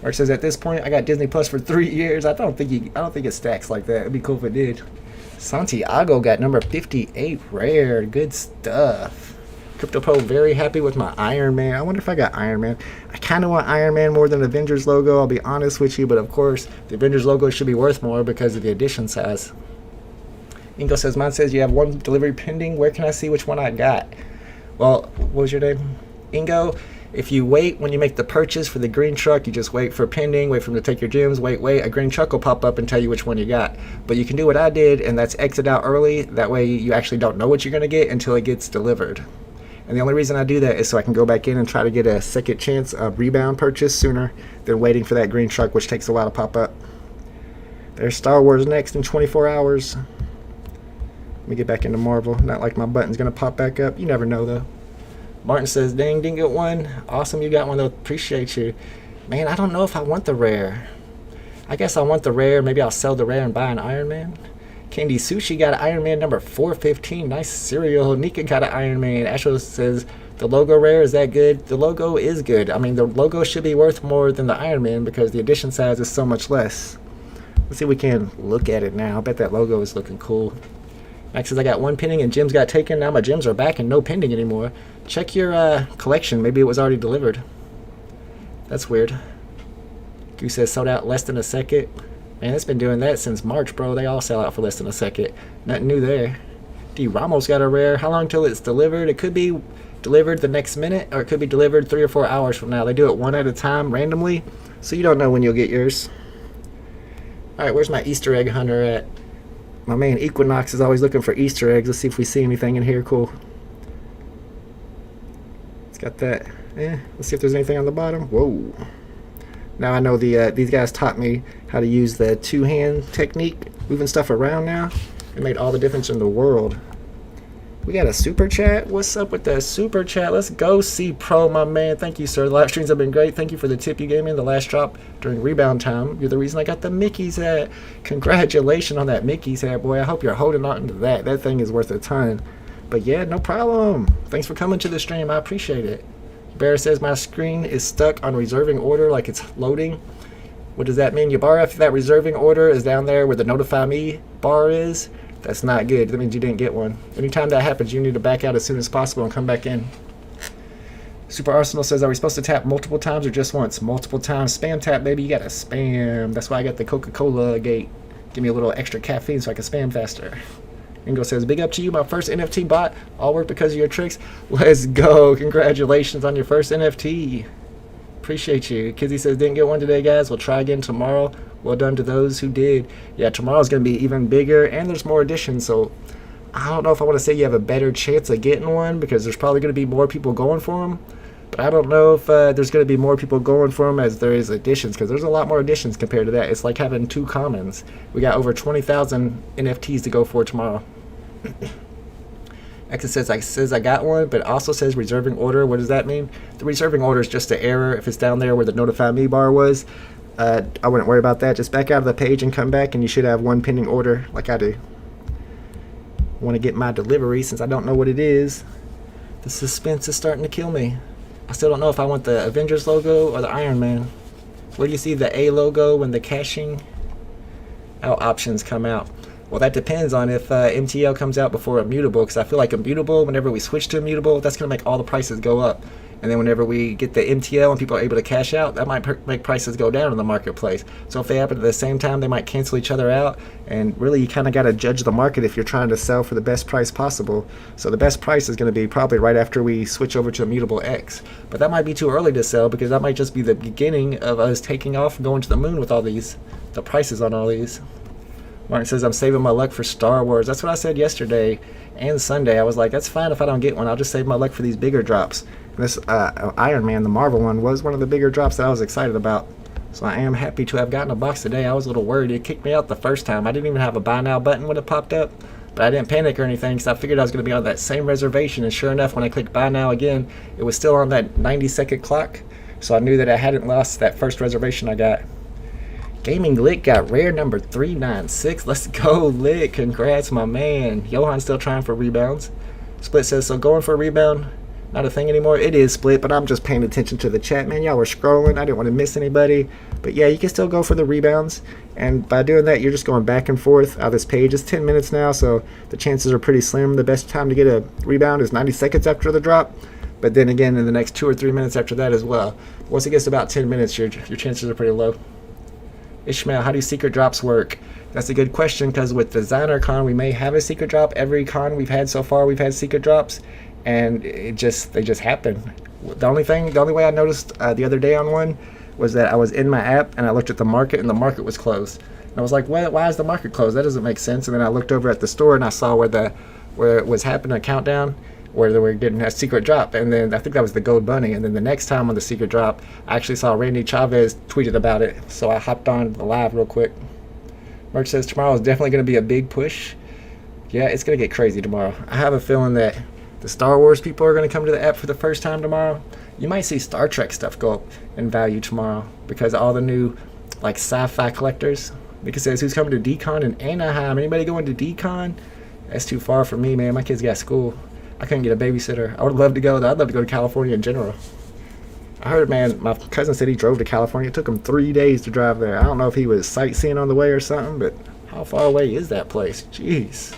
Mark says, at this point, I got Disney Plus for 3 years. I don't think it stacks like that. It'd be cool if it did. Santiago got number 58 rare. Good stuff. CryptoPro very happy with my Ironman. I wonder if I got Ironman. I kind of want Ironman more than Avengers logo. I'll be honest with you, but of course, the Avengers logo should be worth more because of the edition size. Ingo says, mine says you have 1 delivery pending. Where can I see which one I got? Well, what was your name? Ingo, if you wait when you make the purchase for the green truck, you just wait for pending, wait for them to take your gems, wait, a green truck will pop up and tell you which one you got. But you can do what I did, and that's exit out early. That way you actually don't know what you're going to get until it gets delivered. And the only reason I do that is so I can go back in and try to get a second chance of rebound purchase sooner than waiting for that green truck, which takes a while to pop up. There's Star Wars next in 24 hours. Let me get back into Marvel. Not like my button's going to pop back up. You never know, though. Martin says, dang, didn't get one. Awesome, you got one, though. Appreciate you. Man, I don't know if I want the rare. I guess I want the rare. Maybe I'll sell the rare and buy an Ironman. Candy Sushi got an Ironman number 415. Nice cereal. Nika got an Ironman. Astro says, the logo rare, is that good? The logo is good. I mean, the logo should be worth more than the Ironman because the edition size is so much less. Let's see if we can look at it now. I bet that logo is looking cool. Max says, I got one pending and gems got taken. Now my gems are back and no pending anymore. Check your collection. Maybe it was already delivered. That's weird. Goose says, sold out less than a second. Man, it's been doing that since March, bro. They all sell out for less than a second. Nothing new there. D. Ramos got a rare. How long till it's delivered? It could be delivered the next minute, or it could be delivered 3 or 4 hours from now. They do it one at a time randomly, so you don't know when you'll get yours. Alright, where's my Easter egg hunter at? My man Equinox is always looking for Easter eggs. Let's see if we see anything in here cool. It's got that. Let's see if there's anything on the bottom. Whoa. Now I know these guys taught me how to use the two-hand technique, moving stuff around now. It made all the difference in the world. We got a super chat. What's up with that super chat? Let's go, C Pro, my man. Thank you, sir. The live streams have been great. Thank you for the tip you gave me in the last drop during rebound time. You're the reason I got the Mickey's hat. Congratulations on that Mickey's hat, boy. I hope you're holding on to that. That thing is worth a ton. But yeah, no problem. Thanks for coming to the stream. I appreciate it. Bear says my screen is stuck on reserving order like it's loading. What does that mean? You bar if that reserving order is down there where the notify me bar is. That's not good. That means you didn't get one. Anytime that happens, you need to back out as soon as possible and come back in. Super Arsenal says, are we supposed to tap multiple times or just once? Multiple times. Spam tap, baby. You gotta spam. That's why I got the Coca-Cola gate. Give me a little extra caffeine so I can spam faster. Ingo says, big up to you, my first NFT bot. All work because of your tricks. Let's go. Congratulations on your first NFT. Appreciate you. Kizzy says, didn't get one today, guys. We'll try again tomorrow. Well done to those who did. Yeah, tomorrow's going to be even bigger, and there's more editions, so I don't know if I want to say you have a better chance of getting one because there's probably going to be more people going for them. But I don't know if there's going to be more people going for them as there is editions, because there's a lot more editions compared to that. It's like having 2 commons. We got over 20,000 NFTs to go for tomorrow. X says I got one, but also says reserving order. What does that mean? The reserving order is just an error. If it's down there where the notify me bar was, I wouldn't worry about that. Just back out of the page and come back, and you should have one pending order like I do. I want to get my delivery since I don't know what it is. The suspense is starting to kill me. I still don't know if I want the Avengers logo or the Ironman. Where do you see the A logo when the caching out options come out? Well, that depends on if MTL comes out before Immutable, because I feel like Immutable, whenever we switch to Immutable, that's going to make all the prices go up. And then whenever we get the MTL and people are able to cash out, that might make prices go down in the marketplace. So if they happen at the same time, they might cancel each other out. And really, you kind of got to judge the market if you're trying to sell for the best price possible. So the best price is going to be probably right after we switch over to Immutable X. But that might be too early to sell, because that might just be the beginning of us taking off and going to the moon with all these, the prices on all these. Martin says, I'm saving my luck for Star Wars. That's what I said yesterday and Sunday. I was like, that's fine if I don't get one. I'll just save my luck for these bigger drops. And this Ironman, the Marvel one, was one of the bigger drops that I was excited about. So I am happy to have gotten a box today. I was a little worried. It kicked me out the first time. I didn't even have a buy now button when it popped up. But I didn't panic or anything, because I figured I was going to be on that same reservation. And sure enough, when I clicked buy now again, it was still on that 90-second clock. So I knew that I hadn't lost that first reservation I got. Gaming Lit got rare number 396. Let's go, Lit. Congrats, my man. Johan's still trying for rebounds. Split says, so going for a rebound, not a thing anymore. It is Split, but I'm just paying attention to the chat, man. Y'all were scrolling. I didn't want to miss anybody. But yeah, you can still go for the rebounds. And by doing that, you're just going back and forth out of this page. It's 10 minutes now, so the chances are pretty slim. The best time to get a rebound is 90 seconds after the drop. But then again, in the next 2 or 3 minutes after that as well. Once it gets to about 10 minutes, your chances are pretty low. Ishmael, how do secret drops work? That's a good question, because with Designer Con, we may have a secret drop. Every con we've had so far, we've had secret drops. and they just happened. The only way I noticed the other day on one was that I was in my app and I looked at the market and the market was closed. And I was like, why is the market closed? That doesn't make sense. And then I looked over at the store and I saw where it was happening, a countdown, where they were getting a secret drop. And then I think that was the Gold Bunny. And then the next time on the secret drop, I actually saw Randy Chavez tweeted about it. So I hopped on the live real quick. Merch says tomorrow is definitely going to be a big push. Yeah, it's going to get crazy tomorrow. I have a feeling that the Star Wars people are going to come to the app for the first time tomorrow. You might see Star Trek stuff go up in value tomorrow because all the new like sci-fi collectors. Because it says who's coming to DCon in Anaheim. Anybody going to DCon? That's too far for me, man. My kids got school. I couldn't get a babysitter. I would love to go though. I'd love to go to California in general. I heard, man, my cousin said he drove to California. It took him 3 days to drive there. I don't know if he was sightseeing on the way or something, but how far away is that place? Jeez.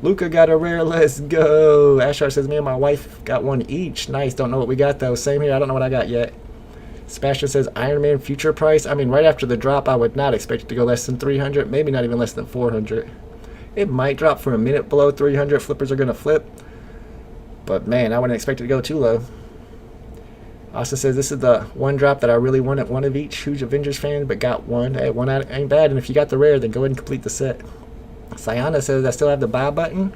Luca got a rare. Let's go. Ashar says me and my wife got one each. Nice. Don't know what we got though. Same here. I don't know what I got yet. Sebastian says Ironman future price. I mean, right after the drop, I would not expect it to go less than 300. Maybe not even less than 400. It might drop for a minute below 300. Flippers are going to flip. But man, I wouldn't expect it to go too low. Austin says this is the one drop that I really wanted, one of each. Huge Avengers fan, but got one. Hey, one out ain't bad. And if you got the rare, then go ahead and complete the set. Sayana says I still have the buy button,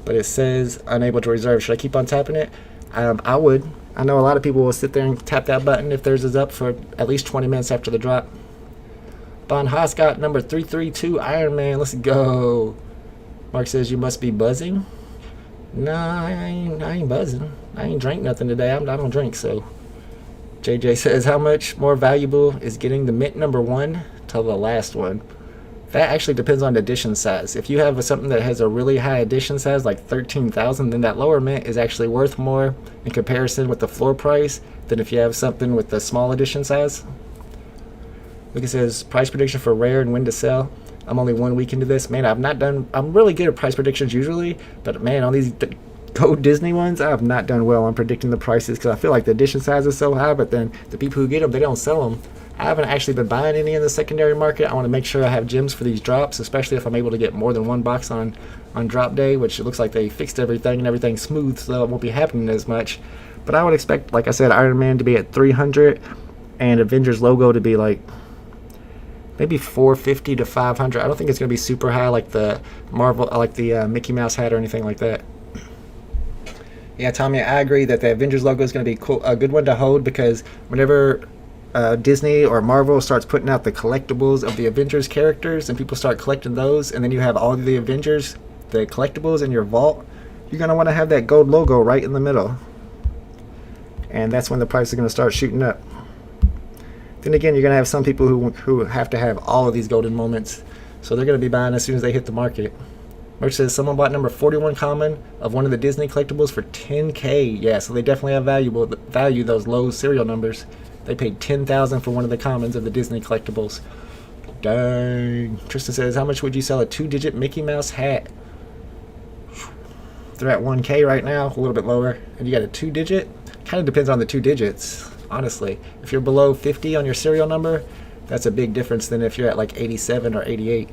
but it says unable to reserve. Should I keep on tapping it? I would. I know a lot of people will sit there and tap that button if theirs is up for at least 20 minutes after the drop. Bon Haas got number 332 Ironman. Let's go. Mark says you must be buzzing. Nah, I ain't buzzing. I ain't drank nothing today. I don't drink, so. JJ says how much more valuable is getting the mint number 1 to the last one? That actually depends on the edition size. If you have something that has a really high edition size, like 13,000, then that lower mint is actually worth more in comparison with the floor price than if you have something with the small edition size. Look, it says price prediction for rare and when to sell. I'm only 1 week into this. Man, I'm really good at price predictions usually, but man, on these Go Disney ones, I have not done well on predicting the prices because I feel like the edition size is so high, but then the people who get them, they don't sell them. I haven't actually been buying any in the secondary market. I want to make sure I have gems for these drops, especially if I'm able to get more than one box on drop day, which it looks like they fixed everything and everything's smooth, so it won't be happening as much. But I would expect, like I said, Iron Man to be at 300 and Avengers logo to be like maybe 450 to 500. I don't think it's going to be super high like the Marvel, like the Mickey Mouse hat or anything like that. Yeah, Tommy, I agree that the Avengers logo is going to be cool, a good one to hold, because whenever Disney or Marvel starts putting out the collectibles of the Avengers characters and people start collecting those, and then you have all of the Avengers, the collectibles in your vault, you're going to want to have that gold logo right in the middle. And that's when the price is going to start shooting up. Then again, you're going to have some people who have to have all of these golden moments, so they're going to be buying as soon as they hit the market. Merch says someone bought number 41 common of one of the Disney collectibles for $10K. Yeah, so they definitely have value, those low serial numbers. They paid $10,000 for one of the commons of the Disney collectibles. Dang. Tristan says, how much would you sell a 2-digit Mickey Mouse hat? They're at 1K right now, a little bit lower. And you got a 2-digit? Kind of depends on the 2 digits, honestly. If you're below 50 on your serial number, that's a big difference than if you're at like 87 or 88.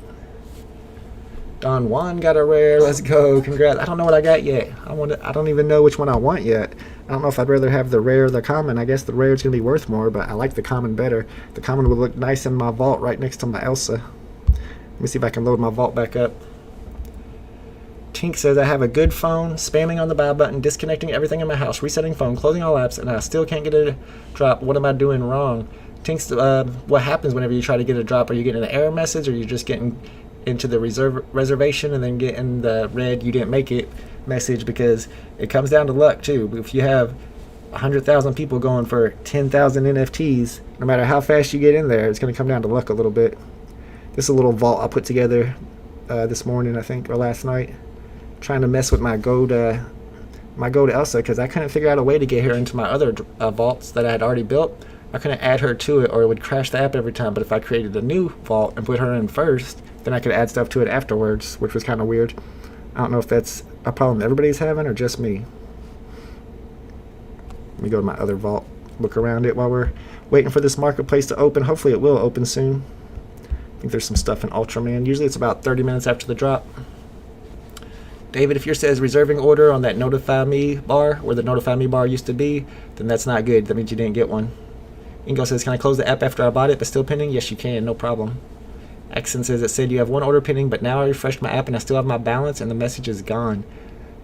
Don Juan got a rare. Let's go. Congrats. I don't know what I got yet. I don't even know which one I want yet. I don't know if I'd rather have the rare or the common. I guess the rare is going to be worth more, but I like the common better. The common would look nice in my vault right next to my Elsa. Let me see if I can load my vault back up. Tink says, I have a good phone, spamming on the buy button, disconnecting everything in my house, resetting phone, closing all apps, and I still can't get a drop. What am I doing wrong? Tink's, what happens whenever you try to get a drop? Are you getting an error message, or you're just getting into the reservation and then getting the red you didn't make it message? Because it comes down to luck too. If you have 100,000 people going for 10,000 NFTs, no matter how fast you get in there, it's going to come down to luck a little bit. This is a little vault I put together this morning, I think, or last night, trying to mess with my gold Elsa, because I couldn't figure out a way to get her into my other vaults that I had already built. I couldn't add her to it, or it would crash the app every time. But if I created a new vault and put her in first, then I could add stuff to it afterwards, which was kind of weird. I don't know if that's a problem everybody's having or just me. Let me go to my other vault, look around it while we're waiting for this marketplace to open. Hopefully it will open soon. I think there's some stuff in Ultraman. Usually it's about 30 minutes after the drop. David, if yours says reserving order on that notify me bar, where the notify me bar used to be, then that's not good. That means you didn't get one. Ingo says, can I close the app after I bought it but still pending? Yes, you can, no problem. Axon says, it said you have one order pending, but now I refreshed my app and I still have my balance and the message is gone.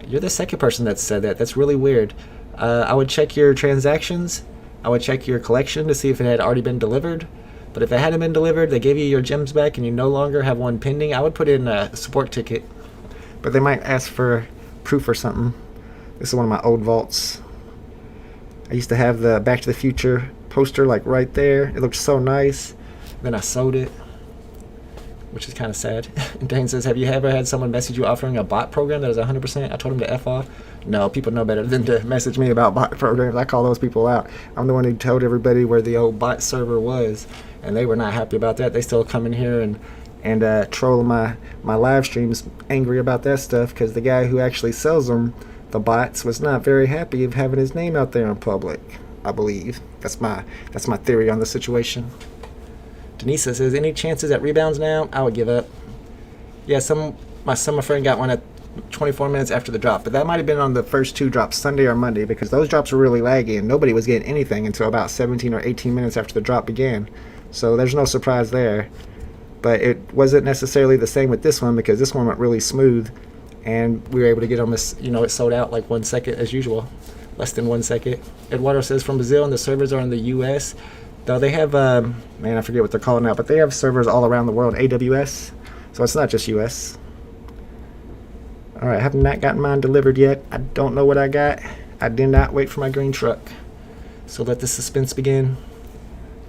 You're the second person that said that. That's really weird. I would check your transactions. I would check your collection to see if it had already been delivered. But if it hadn't been delivered, they gave you your gems back and you no longer have one pending, I would put in a support ticket. But they might ask for proof or something. This is one of my old vaults. I used to have the Back to the Future poster like right there. It looked so nice. Then I sold it, which is kind of sad. And Dane says, have you ever had someone message you offering a bot program that is 100%? I told him to F off. No, people know better than to message me about bot programs. I call those people out. I'm the one who told everybody where the old bot server was, and they were not happy about that. They still come in here and troll my live streams, angry about that stuff, because the guy who actually sells them, the bots, was not very happy of having his name out there in public, I believe. That's my theory on the situation. Denise says, any chances at rebounds now? I would give up. Yeah, my friend got one at 24 minutes after the drop, but that might have been on the first two drops, Sunday or Monday, because those drops were really laggy and nobody was getting anything until about 17 or 18 minutes after the drop began. So there's no surprise there. But it wasn't necessarily the same with this one, because this one went really smooth and we were able to get on this, it sold out like 1 second as usual, less than 1 second. Eduardo says, from Brazil, and the servers are in the US. Though they have, I forget what they're calling now, but they have servers all around the world, AWS, so it's not just US. Alright, I have not gotten mine delivered yet. I don't know what I got. I did not wait for my green truck. So let the suspense begin.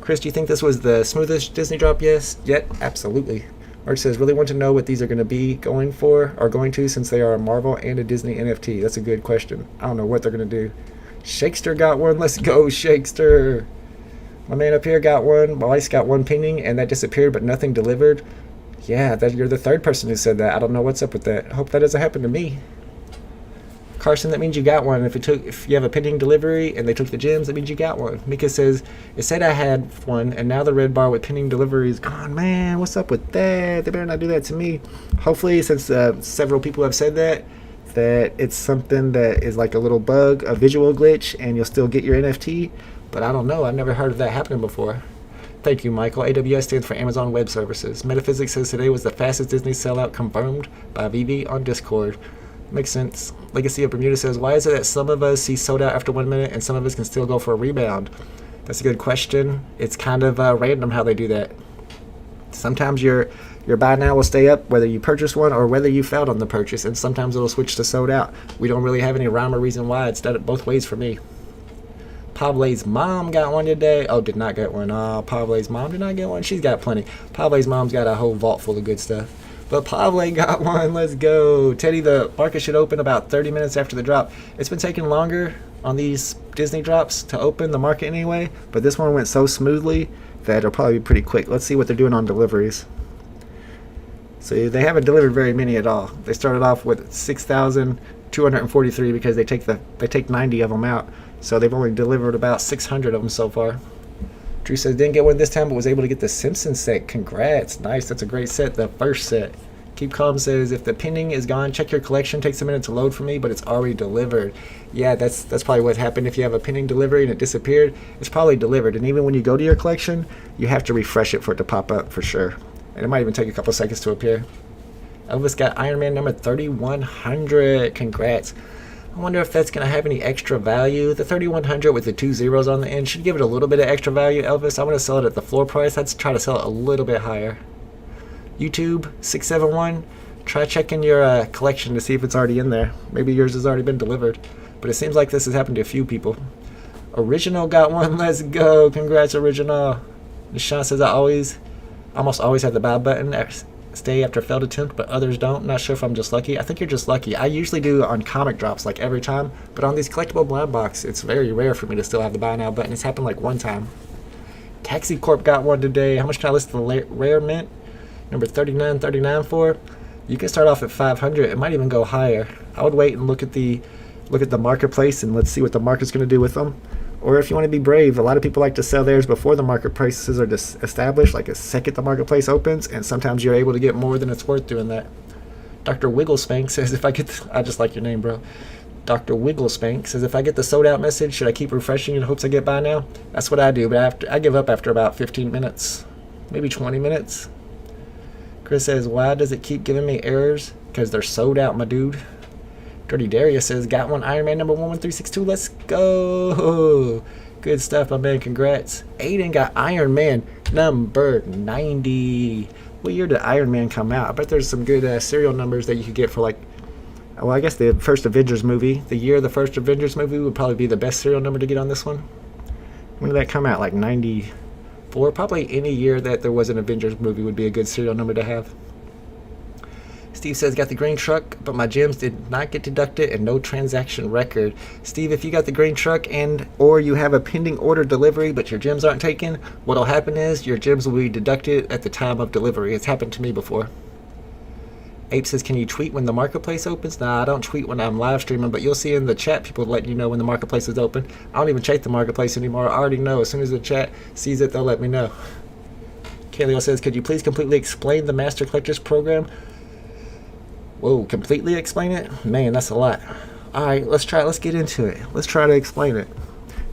Chris, do you think this was the smoothest Disney drop yet? Absolutely. Mark says, really want to know what these are going to be going to, since they are a Marvel and a Disney NFT. That's a good question. I don't know what they're going to do. Shakester got one. Let's go, Shakester. My man up here got one. Weiss got one pending, and that disappeared, but nothing delivered. Yeah, you're the third person who said that. I don't know what's up with that. I hope that doesn't happen to me. Carson, that means you got one. If you have a pending delivery and they took the gems, that means you got one. Mika says, it said I had one, and now the red bar with pending delivery is gone. Man, what's up with that? They better not do that to me. Hopefully, since several people have said that it's something that is like a little bug, a visual glitch, and you'll still get your NFT. But I don't know. I've never heard of that happening before. Thank you, Michael. AWS stands for Amazon Web Services. Metaphysics says today was the fastest Disney sellout confirmed by VeVe on Discord. Makes sense. Legacy of Bermuda says, why is it that some of us see sold out after 1 minute and some of us can still go for a rebound? That's a good question. It's kind of random how they do that. Sometimes your buy now will stay up whether you purchase one or whether you failed on the purchase, and sometimes it'll switch to sold out. We don't really have any rhyme or reason why. It's done it both ways for me. Pable's mom got one today. Oh, did not get one. Pable's mom did not get one. She's got plenty. Pable's mom's got a whole vault full of good stuff. But Pablo got one. Let's go. Teddy, the market should open about 30 minutes after the drop. It's been taking longer on these Disney drops to open the market anyway, but this one went so smoothly that it'll probably be pretty quick. Let's see what they're doing on deliveries. So they haven't delivered very many at all. They started off with 6,243 because they take 90 of them out. So they've only delivered about 600 of them so far. Drew says, didn't get one this time, but was able to get the Simpsons set. Congrats. Nice. That's a great set. The first set. Keep Calm says, if the pending is gone, check your collection. Takes a minute to load for me, but it's already delivered. Yeah, that's probably what happened. If you have a pending delivery and it disappeared, it's probably delivered. And even when you go to your collection, you have to refresh it for it to pop up for sure. And it might even take a couple seconds to appear. Elvis got Ironman number 3100. Congrats. I wonder if that's going to have any extra value. The 3100 with the 2 zeros on the end should give it a little bit of extra value, Elvis. I want to sell it at the floor price. I'd try to sell it a little bit higher. YouTube 671, try checking your collection to see if it's already in there. Maybe yours has already been delivered. But it seems like this has happened to a few people. Original got one. Let's go. Congrats, Original. Nishan says, I almost always have the buy button. Stay after failed attempt, but others don't. Not sure if I'm just lucky. I think you're just lucky. I usually do on comic drops like every time, but on these collectible blind box, it's very rare for me to still have the buy now button. It's happened like one time. Taxi Corp got one today. How much can I list the rare mint? Number 3939 for? You can start off at 500. It might even go higher. I would wait and look at the marketplace and let's see what the market's going to do with them. Or if you want to be brave, a lot of people like to sell theirs before the market prices are established, like a second the marketplace opens, and sometimes you're able to get more than it's worth doing that. Dr. Wigglespank says if I get I just like your name, bro. Dr. Wigglespank says if I get the sold out message, should I keep refreshing in hopes I get by now? That's what I do, but I give up after about 15 minutes, maybe 20 minutes. Chris says, why does it keep giving me errors? Because they're sold out, my dude. Dirty Darius says, got one Ironman number 11362. Let's go. Good stuff, my man. Congrats. Aiden got Ironman number 90. What year did Ironman come out? I bet there's some good serial numbers that you could get for like, well, I guess the first Avengers movie. The year of the first Avengers movie would probably be the best serial number to get on this one. When did that come out? Like 94? Probably any year that there was an Avengers movie would be a good serial number to have. Steve says, got the green truck, but my gems did not get deducted and no transaction record. Steve, if you got the green truck and or you have a pending order delivery, but your gems aren't taken, what'll happen is your gems will be deducted at the time of delivery. It's happened to me before. Ape says, can you tweet when the marketplace opens? Nah, I don't tweet when I'm live streaming, but you'll see in the chat people letting you know when the marketplace is open. I don't even check the marketplace anymore. I already know. As soon as the chat sees it, they'll let me know. Kaleo says, could you please completely explain the Master Collectors program? Whoa, completely explain it? Man, that's a lot. Alright, let's get into it. Let's try to explain it.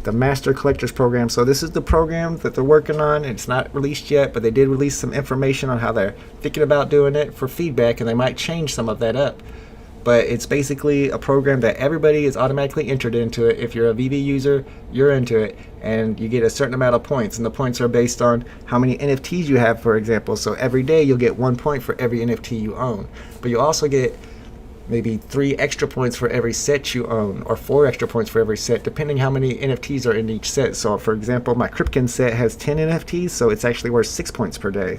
The Master Collectors program. So this is the program that they're working on. It's not released yet, but they did release some information on how they're thinking about doing it for feedback, and they might change some of that up. But it's basically a program that everybody is automatically entered into it. If you're a VeVe user, you're into it, and you get a certain amount of points, and the points are based on how many NFTs you have, for example. So every day you'll get 1 point for every NFT you own, but you also get maybe 3 extra points for every set you own, or 4 extra points for every set, depending how many NFTs are in each set. So for example, my Kripken set has 10 NFTs, so it's actually worth 6 points per day.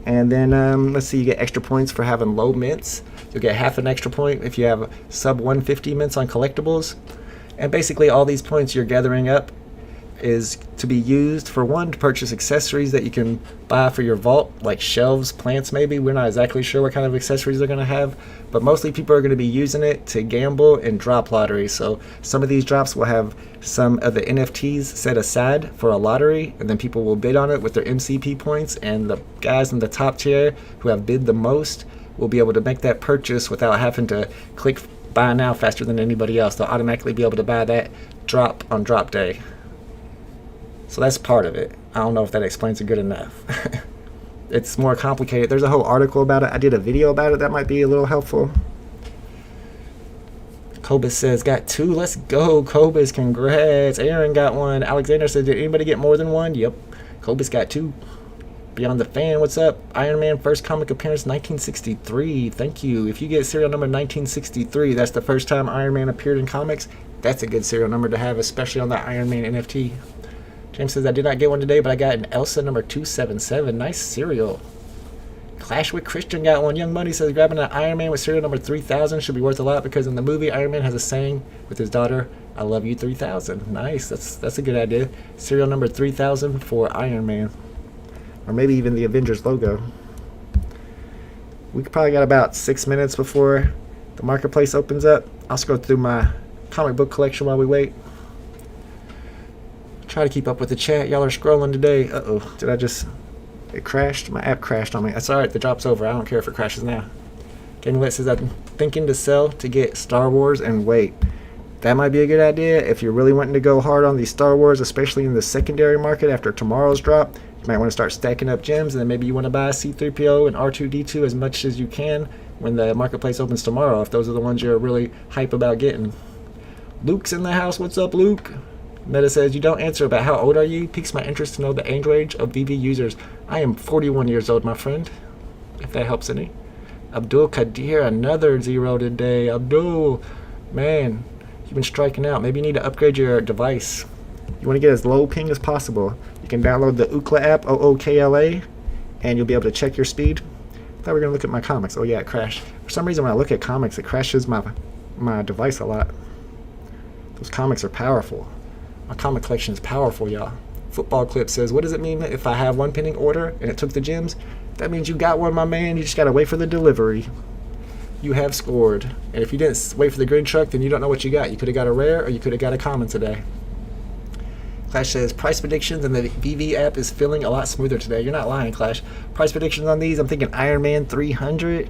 And then let's see, you get extra points for having low mints. You'll get half an extra point if you have sub 150 mints on collectibles. And basically all these points you're gathering up is to be used for, one, to purchase accessories that you can buy for your vault, like shelves, plants maybe. We're not exactly sure what kind of accessories they're going to have, but mostly people are going to be using it to gamble and drop lotteries. So some of these drops will have some of the NFTs set aside for a lottery, and then people will bid on it with their MCP points, and the guys in the top tier who have bid the most will be able to make that purchase without having to click buy now faster than anybody else. They'll automatically be able to buy that drop on drop day. So that's part of it. I don't know if that explains it good enough. It's more complicated. There's a whole article about it. I did a video about it that might be a little helpful. Cobus says, got 2. Let's go, Cobus. Congrats. Aaron got 1. Alexander said, did anybody get more than 1? Yep. Cobus got 2. Beyond the Fan, what's up? Iron Man first comic appearance 1963. Thank you. If you get serial number 1963, that's the first time Iron Man appeared in comics. That's a good serial number to have, especially on the Iron Man NFT. James says, I did not get one today, but I got an Elsa number 277. Nice serial. Clash with Christian got 1. Young Money says, grabbing an Iron Man with serial number 3000 should be worth a lot, because in the movie, Iron Man has a saying with his daughter, I love you 3000. Nice. That's a good idea. Serial number 3000 for Iron Man. Or maybe even the Avengers logo. We probably got about 6 minutes before the marketplace opens up. I'll just go through my comic book collection while we wait. Try to keep up with the chat. Y'all are scrolling today. Uh-oh. Did I just... It crashed? My app crashed on me. That's alright. The drop's over. I don't care if it crashes now. Gaming says, I'm thinking to sell to get Star Wars and wait. That might be a good idea if you're really wanting to go hard on these Star Wars, especially in the secondary market after tomorrow's drop. You might want to start stacking up gems, and then maybe you want to buy C-3PO and R2-D2 as much as you can when the marketplace opens tomorrow, if those are the ones you're really hype about getting. Luke's in the house. What's up, Luke? Meta says, you don't answer about how old are you? Piques my interest to know the age of VeVe users. I am 41 years old, my friend, if that helps any. Abdul Kadir, another 0 today. Abdul, man, you've been striking out. Maybe you need to upgrade your device. You want to get as low ping as possible. You can download the Ookla app, OOKLA, and you'll be able to check your speed. I thought we were going to look at my comics. Oh yeah, it crashed. For some reason when I look at comics, it crashes my device a lot. Those comics are powerful. My comic collection is powerful, y'all. Football Clip says, what does it mean if I have one pending order and it took the gems? That means you got one, my man. You just got to wait for the delivery. You have scored. And if you didn't wait for the green truck, then you don't know what you got. You could have got a rare or you could have got a common today. Clash says, price predictions and the VeVe app is feeling a lot smoother today. You're not lying, Clash. Price predictions on these, I'm thinking Iron Man 300.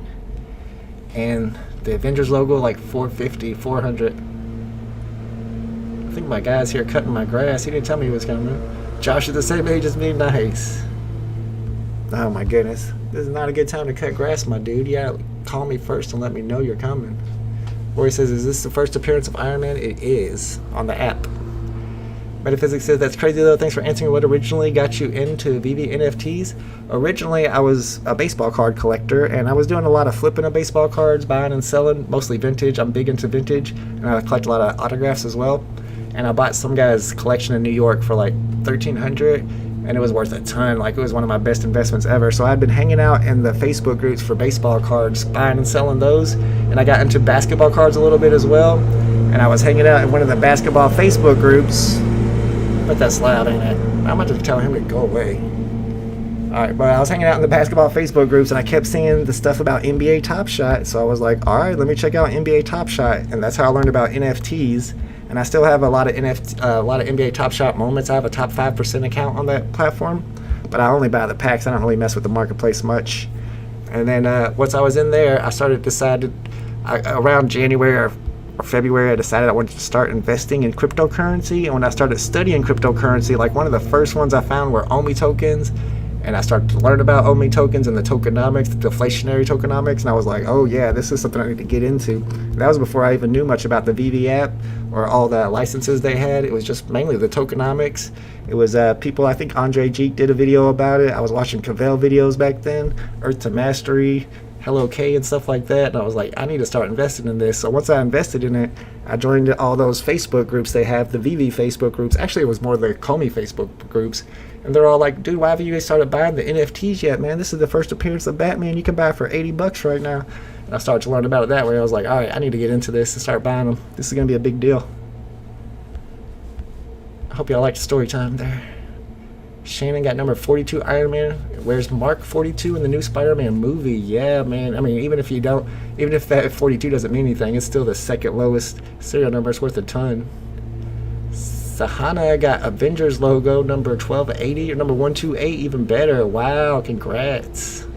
and the Avengers logo like 450, 400. I think my guy's here cutting my grass. He didn't tell me he was coming. Josh is the same age as me. Nice. Oh my goodness. This is not a good time to cut grass, my dude. You gotta call me first and let me know you're coming. Roy says, is this the first appearance of Ironman? It is, on the app. Metaphysics says, that's crazy though. Thanks for answering what originally got you into VeVe NFTs. Originally, I was a baseball card collector, and I was doing a lot of flipping of baseball cards, buying and selling, mostly vintage. I'm big into vintage, and I collect a lot of autographs as well. And I bought some guy's collection in New York for like $1,300, and it was worth a ton. Like, it was one of my best investments ever. So I'd been hanging out in the Facebook groups for baseball cards, buying and selling those, and I got into basketball cards a little bit as well. And I was hanging out in one of the basketball Facebook groups. But that's loud, ain't it? I'm about to tell him to go away. Alright, but I was hanging out in the basketball Facebook groups, and I kept seeing the stuff about NBA Top Shot. So I was like, alright, let me check out NBA Top Shot. And that's how I learned about NFTs. And I still have a lot of NBA Top Shot moments. I have a top 5% account on that platform, but I only buy the packs. I don't really mess with the marketplace much. And then once I was in there, I decided around January or February, I decided I wanted to start investing in cryptocurrency. And when I started studying cryptocurrency, like one of the first ones I found were OMI tokens. And I started to learn about OMI tokens and the tokenomics, the deflationary tokenomics, and I was like, oh yeah, this is something I need to get into. And that was before I even knew much about the VeVe app or all the licenses they had. It was just mainly the tokenomics. It was people, I think Andre Geek did a video about it. I was watching Cavell videos back then, Earth to Mastery, Hello K and stuff like that, and I was like, I need to start investing in this. So once I invested in it, I joined all those Facebook groups they have, the VeVe Facebook groups. Actually, it was more the Comey Facebook groups. And they're all like, dude, why haven't you guys started buying the NFTs yet, man? This is the first appearance of Batman. You can buy it for $80 right now. And I started to learn about it that way. I was like, all right, I need to get into this and start buying them. This is going to be a big deal. I hope y'all liked the story time there. Shannon got number 42 Ironman. Where's Mark 42 in the new Spider-Man movie? Yeah, man. I mean, even if that 42 doesn't mean anything, it's still the second lowest serial number. It's worth a ton. Sahana got Avengers logo, number 1280 or number 128, even better. Wow, congrats.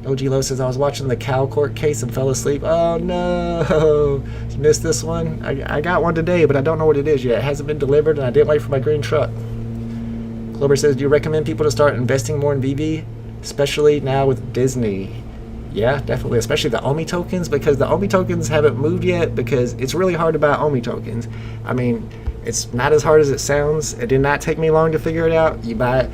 OG Low says, I was watching the Cal court case and fell asleep. Oh no, you missed this one? I got one today, but I don't know what it is yet. It hasn't been delivered, and I didn't wait for my green truck. Clover says, do you recommend people to start investing more in VeVe, especially now with Disney? Yeah, definitely, especially the OMI tokens, because the OMI tokens haven't moved yet, because it's really hard to buy OMI tokens. I mean, it's not as hard as it sounds. It did not take me long to figure it out. You buy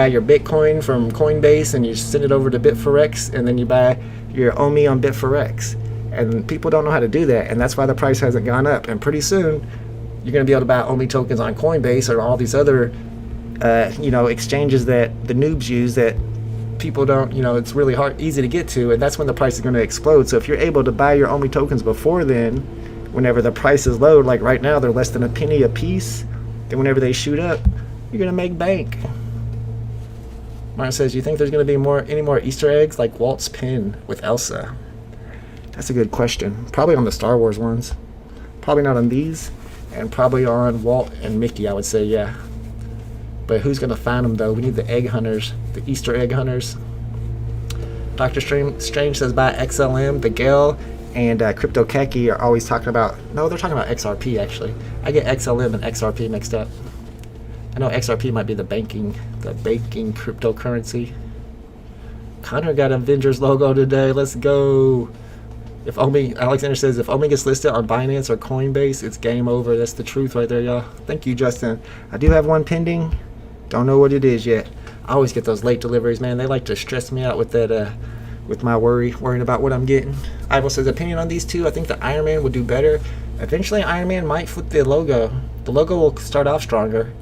your Bitcoin from Coinbase and you send it over to Bit4X, and then you buy your OMI on Bit4X. And people don't know how to do that, and that's why the price hasn't gone up. And pretty soon, you're going to be able to buy OMI tokens on Coinbase or all these other exchanges that the noobs use that people don't, it's really easy to get to, and that's when the price is going to explode. So if you're able to buy your OMI tokens before then, whenever the price is low, like right now they're less than a penny a piece, then whenever they shoot up, you're going to make bank. Martin says, do you think there's going to be any more Easter eggs like Walt's pin with Elsa? That's a good question. Probably on the Star Wars ones. Probably not on these, and probably on Walt and Mickey, I would say, yeah. But who's going to find them, though? We need the egg hunters, the Easter egg hunters. Dr. Strange says, buy XLM. The Gale and Crypto Khaki are always talking about... No, they're talking about XRP, actually. I get XLM and XRP mixed up. I know XRP might be the banking cryptocurrency. Connor got Avengers logo today. Let's go. Alexander says, if OMI gets listed on Binance or Coinbase, it's game over. That's the truth right there, y'all. Thank you, Justin. I do have one pending. Don't know what it is yet. I always get those late deliveries, man. They like to stress me out with that, with my worrying about what I'm getting. Ivo says, opinion on these two. I think the Ironman would do better. Eventually, Ironman might flip the logo. The logo will start off stronger,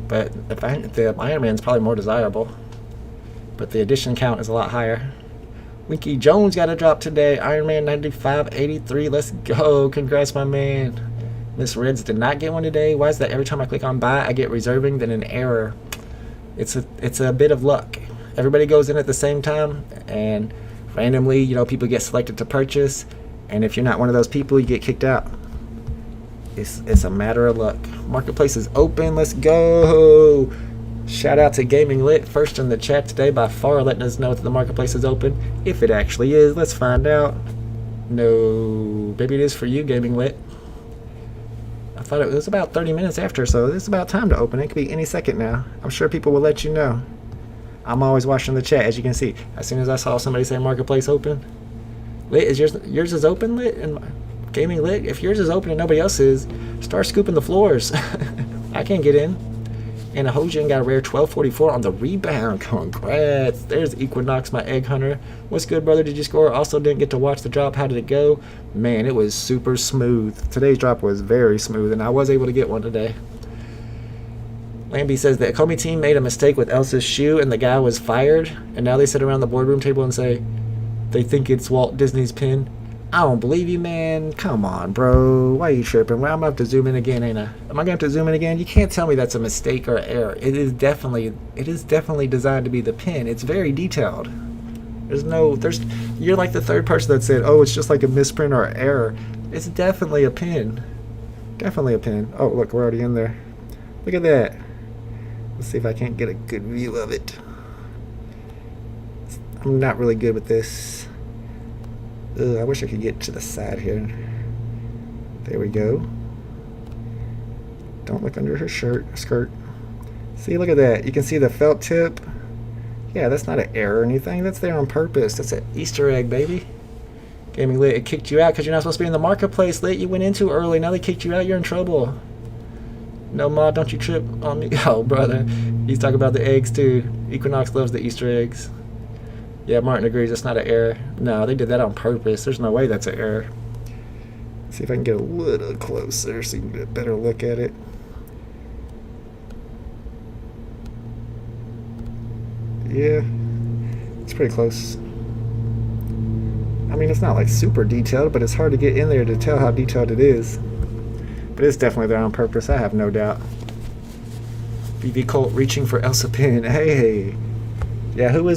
but the Ironman's probably more desirable. But the edition count is a lot higher. Winky Jones got a drop today. Ironman 9583. Let's go. Congrats, my man. Miss Reds did not get one today. Why is that every time I click on buy, I get reserving, then an error? It's a bit of luck. Everybody goes in at the same time, and randomly, people get selected to purchase, and if you're not one of those people, you get kicked out. It's a matter of luck. Marketplace is open. Let's go. Shout out to Gaming Lit, first in the chat today by far, letting us know that the marketplace is open. If it actually is, let's find out. No, maybe it is for you, Gaming Lit. I thought it was about 30 minutes after, so it's about time to open. It could be any second now. I'm sure people will let you know. I'm always watching the chat, as you can see. As soon as I saw somebody say marketplace open. Lit, is yours is open, Lit? And Gaming Lit? If yours is open and nobody else is, start scooping the floors. I can't get in. And a Hojin got a rare 1244 on the rebound. Congrats. There's Equinox, my egg hunter. What's good, brother? Did you score? Also didn't get to watch the drop. How did it go? Man, it was super smooth. Today's drop was very smooth, and I was able to get one today. Lambie says the Akomi team made a mistake with Elsa's shoe, and the guy was fired. And now they sit around the boardroom table and say they think it's Walt Disney's pin. I don't believe you, man. Come on, bro. Why are you tripping? Well, I'm going to have to zoom in again, ain't I? Am I going to have to zoom in again? You can't tell me that's a mistake or error. It is definitely designed to be the pin. It's very detailed. You're like the third person that said, oh, it's just like a misprint or error. It's definitely a pin. Definitely a pin. Oh, look, we're already in there. Look at that. Let's see if I can't get a good view of it. I'm not really good with this. Ugh, I wish I could get to the side here. There we go. Don't look under her skirt. See, look at that. You can see the felt tip. Yeah, that's not an error or anything. That's there on purpose. That's an Easter egg, baby. Gaming Lit, it kicked you out because you're not supposed to be in the marketplace, Lit. You went in too early. Now they kicked you out. You're in trouble. No, Ma, don't you trip on me. Oh, brother. He's talking about the eggs, too. Equinox loves the Easter eggs. Yeah, Martin agrees. It's not an error. No, they did that on purpose. There's no way that's an error. Let's see if I can get a little closer so you can get a better look at it. Yeah, it's pretty close. I mean, it's not like super detailed, but it's hard to get in there to tell how detailed it is. But it's definitely there on purpose, I have no doubt. VeVe Colt reaching for Elsa pin. Hey. Yeah, who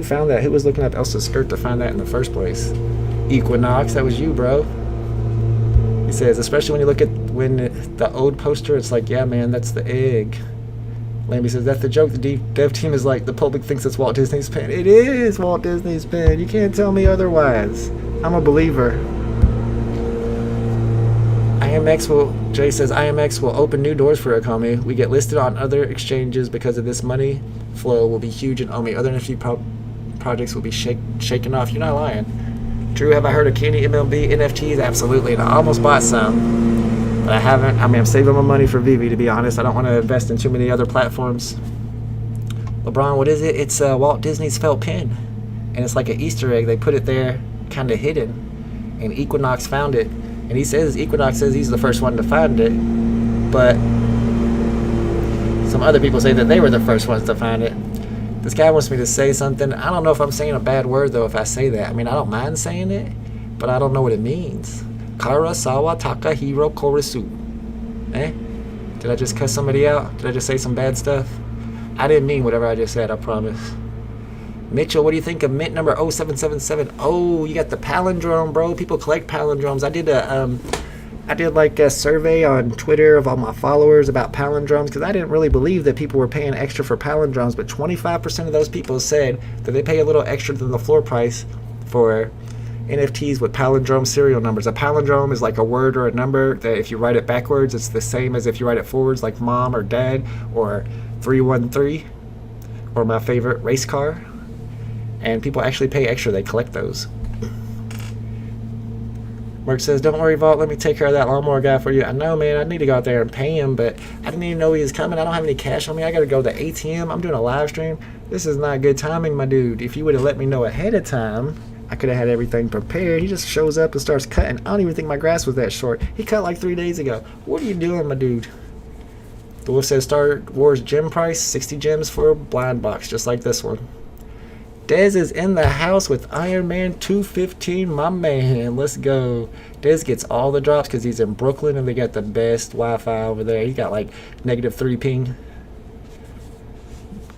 found that? Who was looking up Elsa's skirt to find that in the first place? Equinox, that was you, bro. He says, especially when you look at the old poster, it's like, yeah, man, that's the egg. Lambie says, that's the joke. The dev team is like, the public thinks it's Walt Disney's pen. It is Walt Disney's pen. You can't tell me otherwise. I'm a believer. Jay says, IMX will open new doors for Akomi. We get listed on other exchanges because of this money flow will be huge in Omi. Other NFT projects will be shaken off. You're not lying. Drew, have I heard of Candy MLB NFTs? Absolutely. And I almost bought some, but I haven't. I mean, I'm saving my money for VeVe, to be honest. I don't want to invest in too many other platforms. LeBron, what is it? It's Walt Disney's felt pin. And it's like an Easter egg. They put it there kind of hidden. And Equinox found it. And Equinox says he's the first one to find it. But some other people say that they were the first ones to find it. This guy wants me to say something. I don't know if I'm saying a bad word, though, if I say that. I mean, I don't mind saying it, but I don't know what it means. Karasawa Takahiro Korisu. Eh? Did I just cuss somebody out? Did I just say some bad stuff? I didn't mean whatever I just said, I promise. Mitchell, what do you think of mint number 0777? Oh, you got the palindrome, bro. People collect palindromes. I did like a survey on Twitter of all my followers about palindromes because I didn't really believe that people were paying extra for palindromes, but 25% of those people said that they pay a little extra than the floor price for NFTs with palindrome serial numbers. A palindrome is like a word or a number that if you write it backwards, it's the same as if you write it forwards, like mom or dad or 313 or my favorite race car. And people actually pay extra. They collect those. Mark says, don't worry, Vault. Let me take care of that lawnmower guy for you. I know, man. I need to go out there and pay him, but I didn't even know he was coming. I don't have any cash on me. I got to go to the ATM. I'm doing a live stream. This is not good timing, my dude. If you would have let me know ahead of time, I could have had everything prepared. He just shows up and starts cutting. I don't even think my grass was that short. He cut like 3 days ago. What are you doing, my dude? The Wolf says, Star Wars gem price, 60 gems for a blind box, just like this one. Dez is in the house with Ironman 215, my man. Let's go. Dez gets all the drops because he's in Brooklyn and they got the best Wi-Fi over there. He got like -3 ping.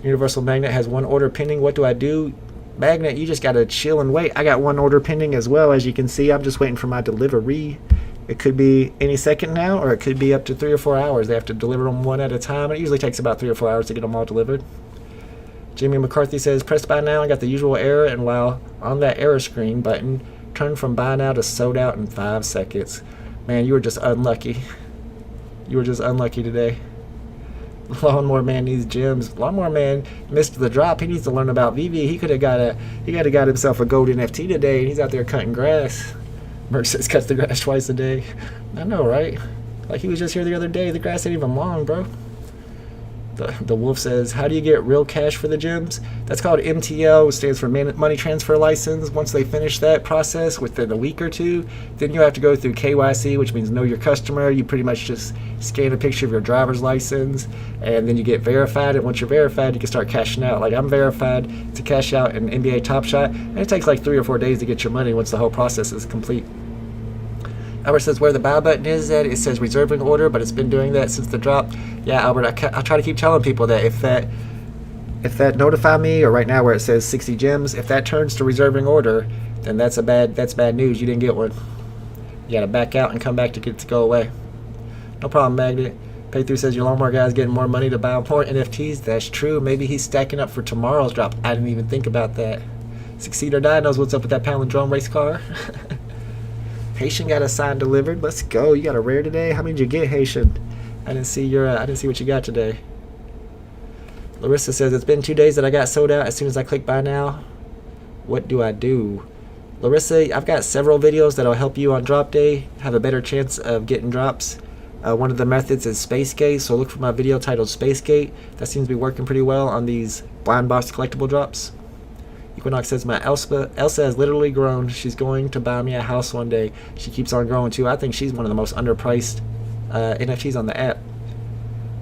Universal Magnet has 1 order pending. What do I do? Magnet, you just got to chill and wait. I got 1 order pending as well. As you can see, I'm just waiting for my delivery. It could be any second now, or it could be up to 3 or 4 hours. They have to deliver them one at a time. It usually takes about 3 or 4 hours to get them all delivered. Jimmy McCarthy says, pressed buy now and got the usual error, and while on that error screen button, turned from buy now to sold out in 5 seconds. Man, you were just unlucky. You were just unlucky today. Lawnmower Man needs gems. Lawnmower Man missed the drop. He needs to learn about VeVe. He could have got himself a gold NFT today, and he's out there cutting grass. Merc says cuts the grass twice a day. I know, right? Like he was just here the other day. The grass ain't even long, bro. The Wolf says, how do you get real cash for the gems? That's called MTL, which stands for Money Transfer License. Once they finish that process within a week or two, then you have to go through KYC, which means know your customer. You pretty much just scan a picture of your driver's license, and then you get verified. And once you're verified, you can start cashing out. Like I'm verified to cash out an NBA Top Shot, and it takes like 3 or 4 days to get your money once the whole process is complete. Albert says where the buy button is at, it says reserving order, but it's been doing that since the drop. Yeah, Albert, I try to keep telling people that if that notify me, or right now where it says 60 gems, if that turns to reserving order, then that's bad news. You didn't get one. You gotta back out and come back to get it to go away. No problem, Magnet. Paythrough says your lawnmower guy's getting more money to buy more NFTs. That's true. Maybe he's stacking up for tomorrow's drop. I didn't even think about that. Succeed or Die knows what's up with that palindrome race car. Haitian got a sign delivered. Let's go. You got a rare today. How many did you get, Haitian? I didn't see what you got today. Larissa says it's been 2 days that I got sold out. As soon as I click buy now, what do I do? Larissa, I've got several videos that'll help you on drop day have a better chance of getting drops. One of the methods is Spacegate, so look for my video titled Spacegate. That seems to be working pretty well on these blind box collectible drops. Equinox says my Elsa has literally grown. She's going to buy me a house one day. She keeps on growing too. I think she's one of the most underpriced NFTs on the app.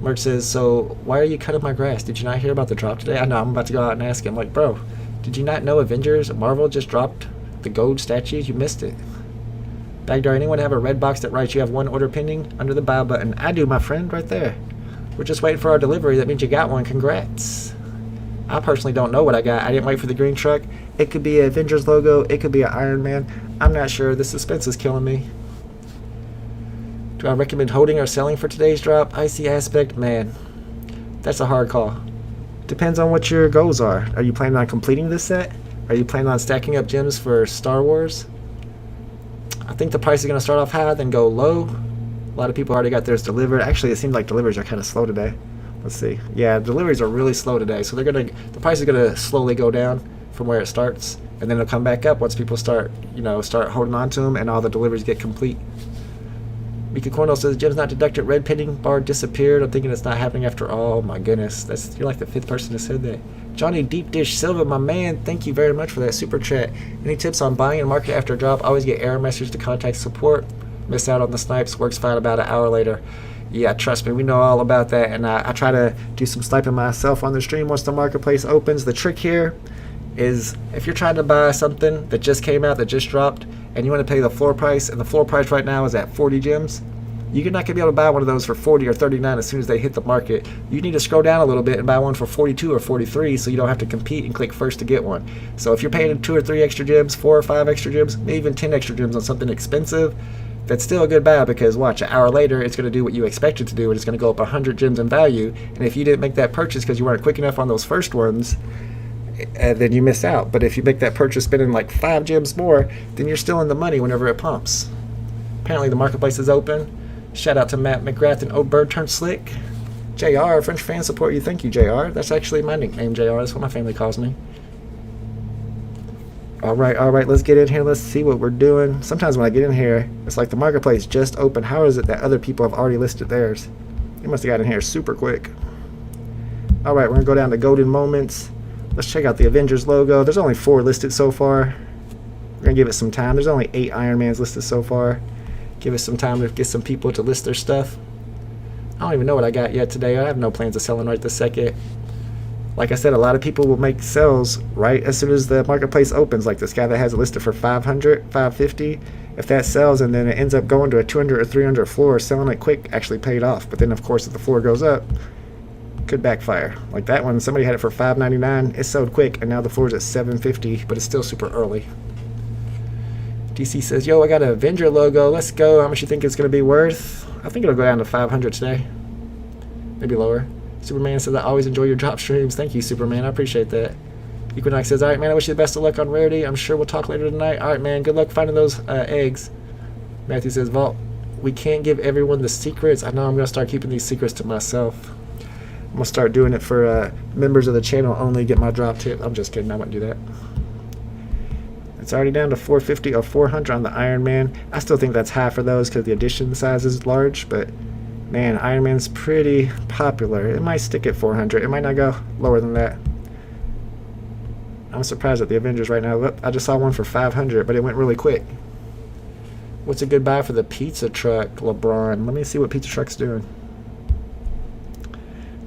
Merch says, so why are you cutting my grass? Did you not hear about the drop today? I know, I'm about to go out and ask him. Like, bro, did you not know Avengers, Marvel just dropped the gold statues? You missed it. Bagdar, anyone have a red box that writes you have one order pending under the buy button? I do, my friend, right there. We're just waiting for our delivery. That means you got one. Congrats. I personally don't know what I got. I didn't wait for the green truck. It could be an Avengers logo. It could be an Ironman. I'm not sure. The suspense is killing me. Do I recommend holding or selling for today's drop? Icy Aspect, man, that's a hard call. Depends on what your goals are. Are you planning on completing this set? Are you planning on stacking up gems for Star Wars? I think the price is going to start off high, then go low. A lot of people already got theirs delivered. Actually, it seems like deliveries are kind of slow today. Let's see. Yeah, deliveries are really slow today, so the price is gonna slowly go down from where it starts, and then it'll come back up once people start holding on to them and all the deliveries get complete. Mika Cornell says gems not deducted. Red pending bar disappeared. I'm thinking it's not happening after all. Oh my goodness, you're like the 5th person who said that. Johnny Deep Dish Silva, my man, thank you very much for that super chat. Any tips on buying and market after drop? Always get error message to contact support. Miss out on the snipes. Works fine about an hour later. Yeah, trust me, we know all about that, and I try to do some sniping myself on the stream once the marketplace opens. The trick here is if you're trying to buy something that just came out, that just dropped, and you want to pay the floor price, and the floor price right now is at 40 gems, you're not going to be able to buy one of those for 40 or 39 as soon as they hit the market. You need to scroll down a little bit and buy one for 42 or 43 so you don't have to compete and click first to get one. So if you're paying 2 or 3 extra gems, 4 or 5 extra gems, maybe even 10 extra gems on something expensive, that's still a good buy, because watch, an hour later it's going to do what you expect it to do, and it's going to go up 100 gems in value. And if you didn't make that purchase because you weren't quick enough on those first ones, then you miss out. But if you make that purchase spending like 5 gems more, then you're still in the money whenever it pumps. Apparently the marketplace is open. Shout out to Matt McGrath and Old Bird Turned Slick. JR, French fan support you. Thank you, JR. That's actually my nickname, JR. That's what my family calls me. All right, let's get in here. Let's see what we're doing. Sometimes when I get in here, it's like the marketplace just opened. How is it that other people have already listed theirs? They must have got in here super quick. All right, we're going to go down to Golden Moments. Let's check out the Avengers logo. There's only 4 listed so far. We're going to give it some time. There's only 8 Ironmans listed so far. Give us some time to get some people to list their stuff. I don't even know what I got yet today. I have no plans of selling right this second. Like I said, a lot of people will make sales right as soon as the marketplace opens. Like this guy that has it listed for 500, 550. If that sells and then it ends up going to a 200 or 300 floor, selling it quick actually paid off. But then, of course, if the floor goes up, could backfire. Like that one, somebody had it for $5.99. It sold quick, and now the floor's at $7.50, but it's still super early. DC says, yo, I got an Avenger logo. Let's go. How much you think it's going to be worth? I think it'll go down to 500 today. Maybe lower. Superman says, I always enjoy your drop streams. Thank you, Superman. I appreciate that. Equinox says, all right, man, I wish you the best of luck on Rarity. I'm sure we'll talk later tonight. All right, man, good luck finding those eggs. Matthew says, Vault, we can't give everyone the secrets. I know I'm going to start keeping these secrets to myself. I'm going to start doing it for members of the channel only, get my drop tip. I'm just kidding. I wouldn't do that. It's already down to 450 or 400 on the Ironman. I still think that's high for those because the edition size is large, but man, Ironman's pretty popular. It might stick at 400. It might not go lower than that. I'm surprised at the Avengers right now. Look, I just saw one for 500, but it went really quick. What's a good buy for the pizza truck, LeBron? Let me see what pizza truck's doing.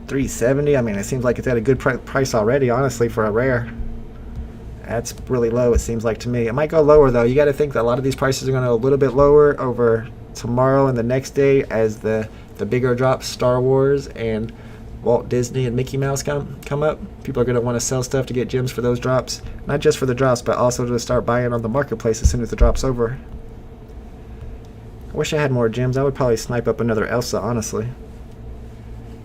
370. I mean, it seems like it's at a good price already, honestly, for a rare. That's really low, it seems like to me. It might go lower, though. You got to think that a lot of these prices are going to go a little bit lower over tomorrow and the next day as the bigger drops, Star Wars and Walt Disney and Mickey Mouse come up. People are going to want to sell stuff to get gems for those drops. Not just for the drops, but also to start buying on the marketplace as soon as the drop's over. I wish I had more gems. I would probably snipe up another Elsa, honestly.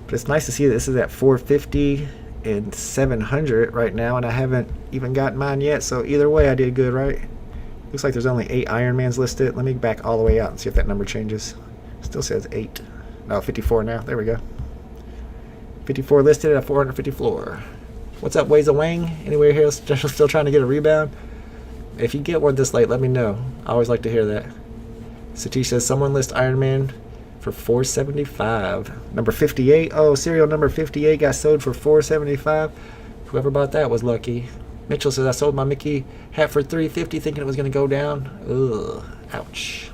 But it's nice to see that this is at 450 and 700 right now, and I haven't even gotten mine yet, so either way I did good, right? Looks like there's only 8 Ironmans listed. Let me back all the way out and see if that number changes. Still says 8. No, 54 now. There we go. 54 listed at a 450 floor. What's up, Ways of Wang? Anywhere here still trying to get a rebound? If you get one this late, let me know. I always like to hear that. Satish says, someone list Ironman for 475. Number 58. Oh, serial number 58 got sold for 475. Whoever bought that was lucky. Mitchell says, I sold my Mickey hat for 350 thinking it was going to go down. Ugh. Ouch.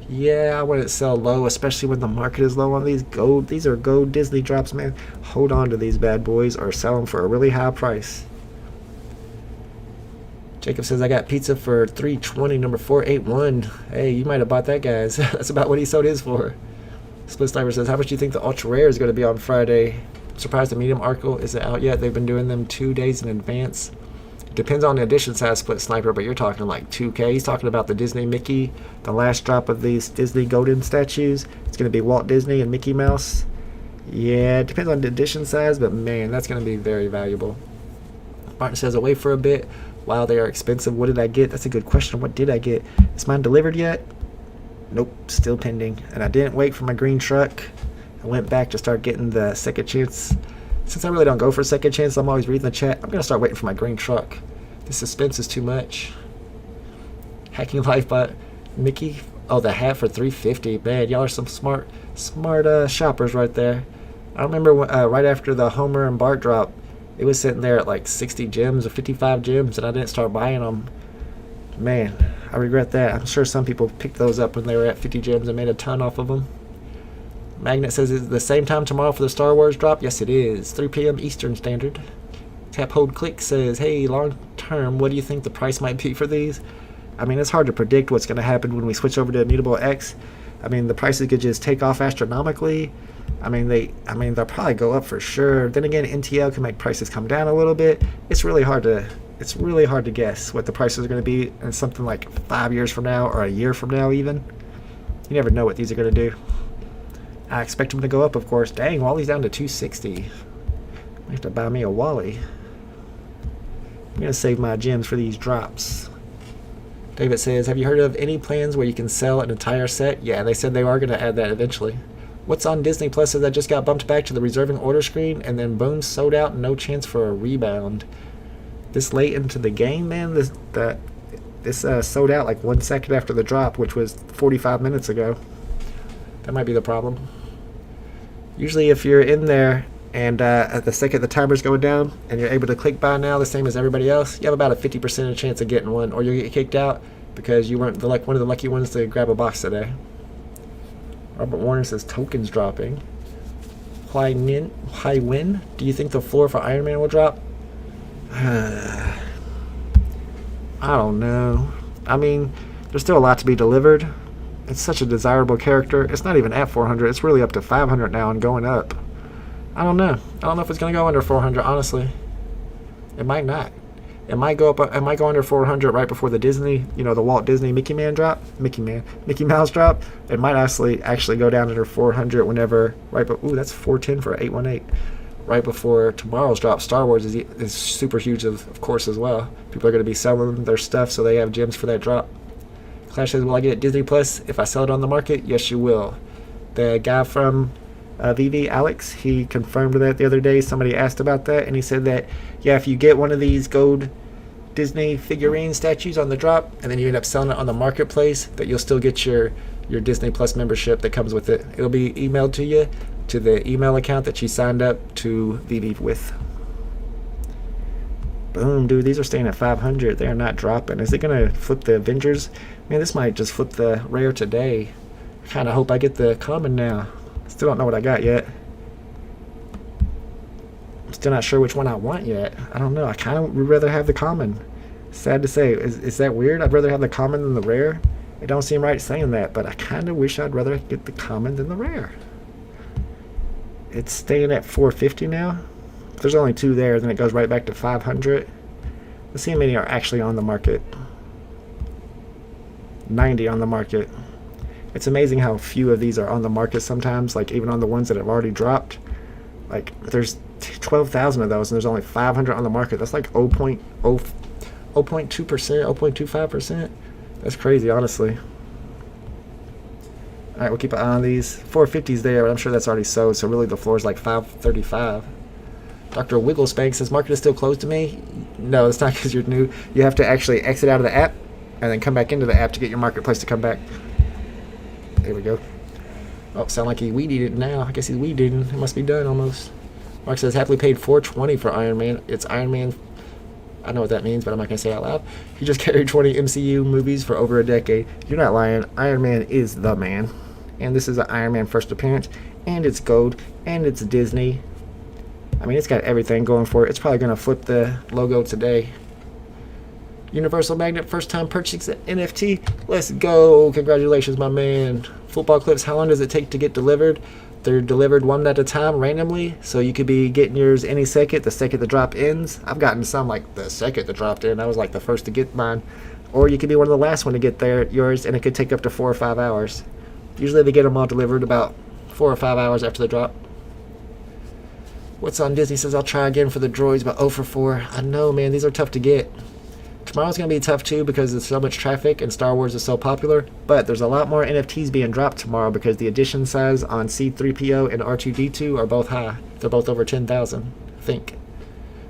Yeah, I want it to sell low, especially when the market is low on these gold. These are gold Disney drops, man. Hold on to these bad boys or sell them for a really high price. Jacob says, I got pizza for 320, number 481. Hey, you might have bought that, guys. That's about what he sold his for. Split Sniper says, how much do you think the Ultra Rare is going to be on Friday? I'm surprised the Medium Arkle isn't out yet. They've been doing them 2 days in advance. Depends on the edition size, Split Sniper, but you're talking like 2K. He's talking about the Disney Mickey, the last drop of these Disney Golden statues. It's going to be Walt Disney and Mickey Mouse. Yeah, it depends on the edition size, but man, that's going to be very valuable. Martin says, away for a bit. Wow, they are expensive. What did I get? That's a good question. What did I get? Is mine delivered yet? Nope, still pending. And I didn't wait for my green truck. I went back to start getting the second chance. Since I really don't go for second chance, I'm always reading the chat. I'm going to start waiting for my green truck. The suspense is too much. Hacking Life by Mickey. Oh, the hat for 350. Man, y'all are some smart shoppers right there. I remember when, right after the Homer and Bart drop, it was sitting there at like 60 gems or 55 gems, and I didn't start buying them. Man, I regret that. I'm sure some people picked those up when they were at 50 gems and made a ton off of them. Magnet says, is it the same time tomorrow for the Star Wars drop? Yes, it is. 3 p.m. Eastern Standard. Tap Hold Click says, hey, long term, what do you think the price might be for these? I mean, it's hard to predict what's going to happen when we switch over to Immutable X. I mean, the prices could just take off astronomically. I mean, they'll probably go up for sure. Then again, NTL can make prices come down a little bit. It's really hard to guess what the prices are going to be in something like 5 years from now or a year from now even. You never know what these are going to do. I expect them to go up, of course. Dang, Wally's down to 260. I have to buy me a Wally. I'm going to save my gems for these drops. David says, have you heard of any plans where you can sell an entire set? Yeah, they said they are going to add that eventually. What's on Disney Plus is that just got bumped back to the reserving order screen, and then boom, sold out, no chance for a rebound. This late into the game, man, this sold out like 1 second after the drop, which was 45 minutes ago. That might be the problem. Usually if you're in there and at the second the timer's going down and you're able to click buy now the same as everybody else, you have about a 50% chance of getting one, or you'll get kicked out because you weren't one of the lucky ones to grab a box today. Robert Warner says tokens dropping. Why win? Do you think the floor for Ironman will drop? I don't know. I mean, there's still a lot to be delivered. It's such a desirable character. It's not even at 400. It's really up to 500 now and going up. I don't know. I don't know if it's going to go under 400, honestly. It might not. It might go up. It might go under 400 right before the Disney, the Walt Disney Mickey Mouse drop. It might actually go down under 400 whenever ooh, that's 410 for 818. Right before tomorrow's drop. Star Wars is super huge, of course, as well. People are going to be selling their stuff so they have gems for that drop. Clash says, will I get it Disney Plus if I sell it on the market? Yes, you will. The guy from VeVe, Alex, he confirmed that the other day. Somebody asked about that, and he said that, yeah, if you get one of these gold Disney figurine statues on the drop, and then you end up selling it on the marketplace, that you'll still get your Disney Plus membership that comes with it. It'll be emailed to you to the email account that you signed up to VeVe with. Boom, dude, these are staying at 500. They are not dropping. Is it going to flip the Avengers? Man, this might just flip the rare today. I kind of hope I get the common now. Still don't know what I got yet. I'm still not sure which one I want yet. I don't know. I kind of would rather have the common. Sad to say. Is that weird? I'd rather have the common than the rare. It don't seem right saying that, but I kind of wish I'd rather get the common than the rare. It's staying at 450 now. If there's only 2 there, then it goes right back to 500. Let's see how many are actually on the market. 90 on the market. It's amazing how few of these are on the market sometimes, like even on the ones that have already dropped. Like there's 12,000 of those and there's only 500 on the market. That's like 0.2%, 0.25%. That's crazy, honestly. All right, we'll keep an eye on these. 450's there, but I'm sure that's already sold, so really the floor is like 535. Dr. Wigglespank says, market is still closed to me. No, it's not because you're new. You have to actually exit out of the app and then come back into the app to get your marketplace to come back. There we go. Oh, sound like he weed eated now. I guess he's weed eating. It must be done almost. Mark says, happily paid $420 for Ironman. It's Ironman. I know what that means, but I'm not going to say it out loud. He just carried 20 MCU movies for over a decade. You're not lying. Iron Man is the man. And this is an Iron Man first appearance. And it's gold. And it's Disney. I mean, it's got everything going for it. It's probably going to flip the logo today. Universal Magnet, first time purchasing NFT. Let's go. Congratulations, my man. Football clips, how long does it take to get delivered? They're delivered one at a time randomly, so you could be getting yours any second, the second the drop ends. I've gotten some like the second the drop in. I was like the first to get mine. Or you could be one of the last one to get yours, and it could take up to 4 or 5 hours. Usually they get them all delivered about 4 or 5 hours after the drop. What's on Disney says, I'll try again for the droids, but 0 for 4. I know, man, these are tough to get. Tomorrow's going to be tough too because there's so much traffic and Star Wars is so popular, but there's a lot more NFTs being dropped tomorrow because the edition size on C-3PO and R2-D2 are both high. They're both over 10,000, I think.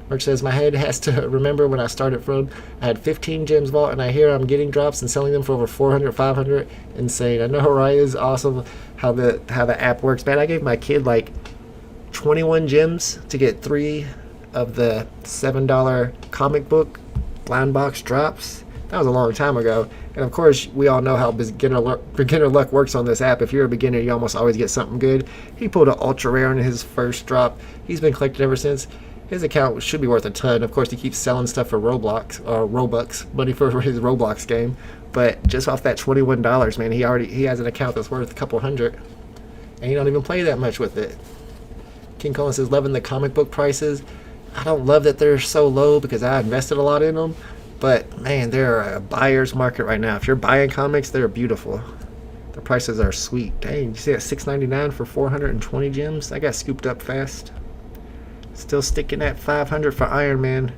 Merch says, my head has to remember when I started from. I had 15 gems vault and I hear I'm getting drops and selling them for over 400, 500. Insane. I know, right? It's awesome how the app works. Man, I gave my kid like 21 gems to get 3 of the $7 comic book blind box drops. That was a long time ago. And of course, we all know how beginner luck works on this app. If you're a beginner, you almost always get something good. He pulled an ultra rare in his first drop. He's been collecting ever since. His account should be worth a ton. Of course, he keeps selling stuff for Roblox or Robux, money for his Roblox game. But just off that $21, man, he has an account that's worth a couple hundred, and he don't even play that much with it. King Colin says, loving the comic book prices. I don't love that they're so low because I invested a lot in them, but man, they're a buyer's market right now. If you're buying comics, they're beautiful. The prices are sweet. Dang, you see that $6.99 for 420 gems? I got scooped up fast. Still sticking at 500 for Iron Man.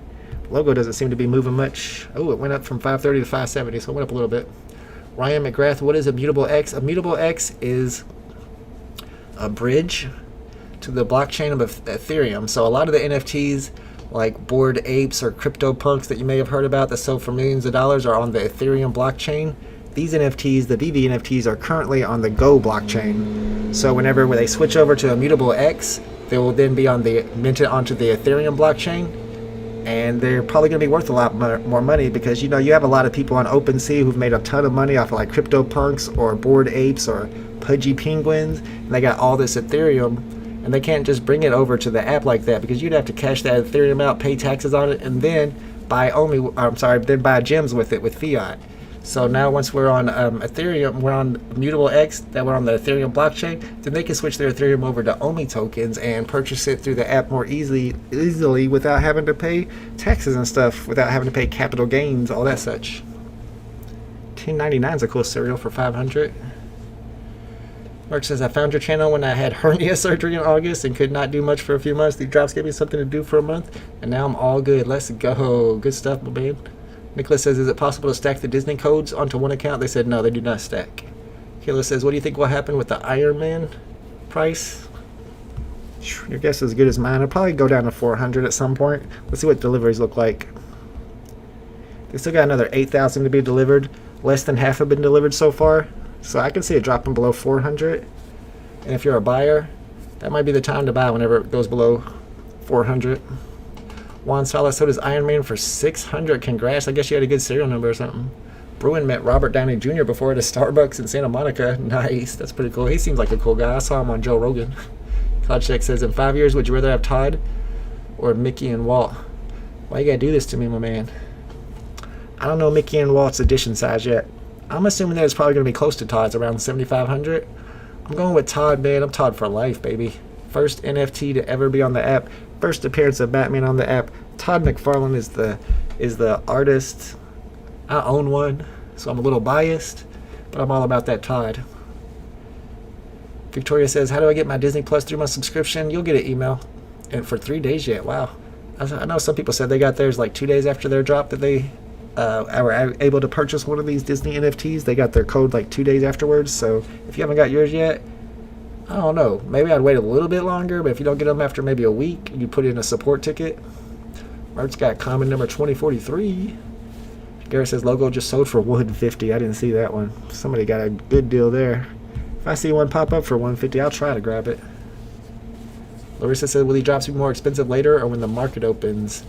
Logo doesn't seem to be moving much. Oh, it went up from 530 to 570, so it went up a little bit. Ryan McGrath, what is Immutable X? Immutable X is a bridge to the blockchain of Ethereum. So a lot of the NFTs like Bored Apes or CryptoPunks that you may have heard about that sell for millions of dollars are on the Ethereum blockchain. These NFTs, the VeVe NFTs, are currently on the Go blockchain. So whenever they switch over to Immutable X, they will then be minted onto the Ethereum blockchain, and they're probably going to be worth a lot more money because you have a lot of people on OpenSea who've made a ton of money off of like CryptoPunks or Bored Apes or Pudgy Penguins, and they got all this Ethereum. And they can't just bring it over to the app like that because you'd have to cash that Ethereum out, pay taxes on it, and then buy gems with it with fiat. So now once we're on Ethereum, we're on Immutable X, that we're on the Ethereum blockchain, then they can switch their Ethereum over to OMI tokens and purchase it through the app more easily without having to pay taxes and stuff, without having to pay capital gains, all that such. 1099 is a cool cereal for 500. Mark says, I found your channel when I had hernia surgery in August and could not do much for a few months. These drops gave me something to do for a month, and now I'm all good. Let's go. Good stuff, my man. Nicholas says, is it possible to stack the Disney codes onto one account? They said, no, they do not stack. Kayla says, what do you think will happen with the Ironman price? Your guess is as good as mine. It'll probably go down to 400 at some point. Let's see what deliveries look like. They still got another 8,000 to be delivered. Less than half have been delivered so far. So I can see it dropping below 400. And if you're a buyer, that might be the time to buy whenever it goes below 400. Juan Salas, so does Ironman for 600. Congrats. I guess you had a good serial number or something. Bruin met Robert Downey Jr. before at a Starbucks in Santa Monica. Nice. That's pretty cool. He seems like a cool guy. I saw him on Joe Rogan. Cloudcheck says, in 5 years, would you rather have Todd or Mickey and Walt? Why you gotta do this to me, my man? I don't know Mickey and Walt's edition size yet. I'm assuming that it's probably going to be close to Todd's, around 7,500. I'm going with Todd, man. I'm Todd for life, baby. First NFT to ever be on the app. First appearance of Batman on the app. Todd McFarlane is the artist. I own one, so I'm a little biased, but I'm all about that Todd. Victoria says, how do I get my Disney Plus 3-month subscription? You'll get an email. And for 3 days yet. Wow. I know some people said they got theirs like 2 days after their drop that they were able to purchase one of these Disney NFTs. They got their code like 2 days afterwards. So if you haven't got yours yet, I don't know. Maybe I'd wait a little bit longer, but if you don't get them after maybe a week, you put in a support ticket. Mert's got common number 2043. Garrett says logo just sold for 150. I didn't see that one. Somebody got a good deal there. If I see one pop up for 150, I'll try to grab it. Larissa said, will these drops be more expensive later or when the market opens?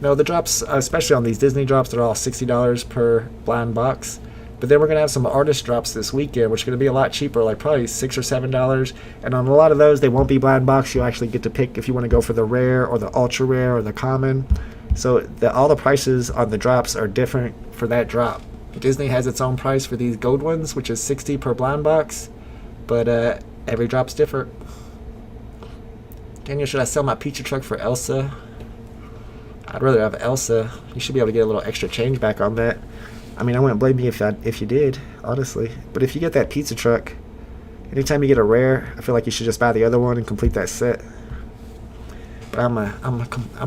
No, the drops, especially on these Disney drops, they're all $60 per blind box. But then we're going to have some artist drops this weekend, which are going to be a lot cheaper, like probably $6 or $7. And on a lot of those, they won't be blind box. You'll actually get to pick if you want to go for the rare or the ultra rare or the common. So all the prices on the drops are different for that drop. Disney has its own price for these gold ones, which is $60 per blind box. But every drop's different. Daniel, should I sell my pizza truck for Elsa? I'd rather have Elsa. You should be able to get a little extra change back on that. I mean, I wouldn't blame you if you did, honestly. But if you get that pizza truck, anytime you get a rare, I feel like you should just buy the other one and complete that set. But I'm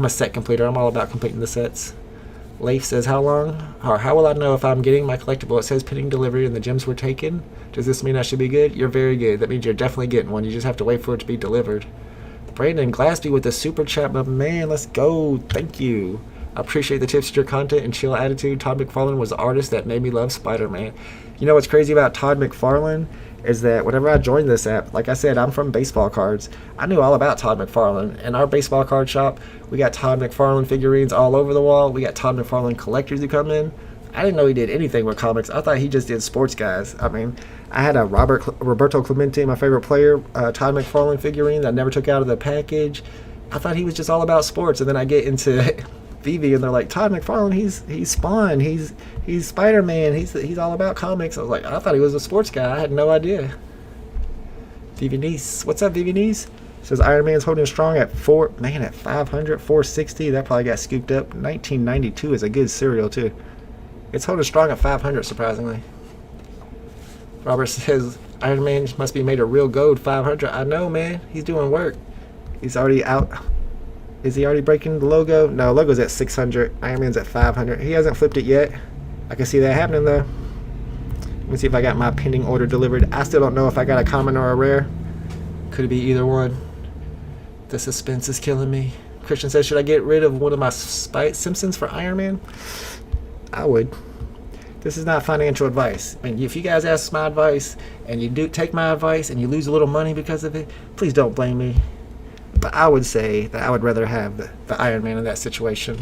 a set completer. I'm all about completing the sets. Leif says, how will I know if I'm getting my collectible? It says pending delivery and the gems were taken. Does this mean I should be good? You're very good. That means you're definitely getting one. You just have to wait for it to be delivered. Brandon Glassby with the super chat, but man, let's go. Thank you. I appreciate the tips to your content and chill attitude. Todd McFarlane was the artist that made me love Spider-Man. You know what's crazy about Todd McFarlane is that whenever I joined this app, like I said, I'm from baseball cards. I knew all about Todd McFarlane. In our baseball card shop, we got Todd McFarlane figurines all over the wall. We got Todd McFarlane collectors who come in. I didn't know he did anything with comics. I thought he just did sports guys. I mean, I had a Roberto Clemente, my favorite player, Todd McFarlane figurine that I never took out of the package. I thought he was just all about sports, and then I get into VeVe, and they're like, Todd McFarlane, he's Spawn, he's Spider-Man, he's all about comics. I was like, I thought he was a sports guy. I had no idea. VeVe Niece, what's up, VeVe Niece? Says Iron Man's holding strong at 500, 460. That probably got scooped up. 1992 is a good serial too. It's holding strong at 500, surprisingly. Robert says, Iron Man must be made of real gold, 500. I know, man. He's doing work. He's already out. Is he already breaking the logo? No, logo's at 600. Iron Man's at 500. He hasn't flipped it yet. I can see that happening, though. Let me see if I got my pending order delivered. I still don't know if I got a common or a rare. Could be either one. The suspense is killing me. Christian says, should I get rid of one of my Simpsons for Iron Man? I would. This is not financial advice. I mean, if you guys ask my advice and you do take my advice and you lose a little money because of it, please don't blame me. But I would say that I would rather have the Iron Man in that situation.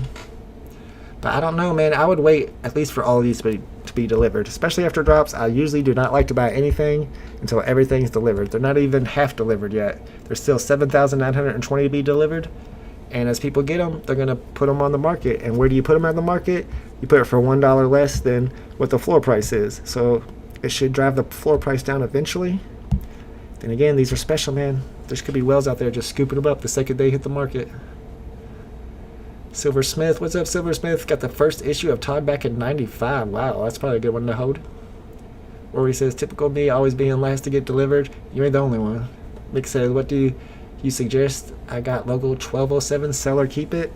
But I don't know, man. I would wait at least for all of these to be delivered, especially after drops. I usually do not like to buy anything until everything's delivered. They're not even half delivered yet. There's still 7,920 to be delivered. And as people get them, they're going to put them on the market. And where do you put them on the market? You put it for $1 less than what the floor price is. So it should drive the floor price down eventually. Then again, these are special, man. There could be whales out there just scooping them up the second they hit the market. Silver Smith, what's up, Silver Smith? Got the first issue of Todd back in '95. Wow, that's probably a good one to hold. Rory says, typical me, always being last to get delivered. You ain't the only one. Mick says, what do you suggest? I got logo 1207, sell or keep it.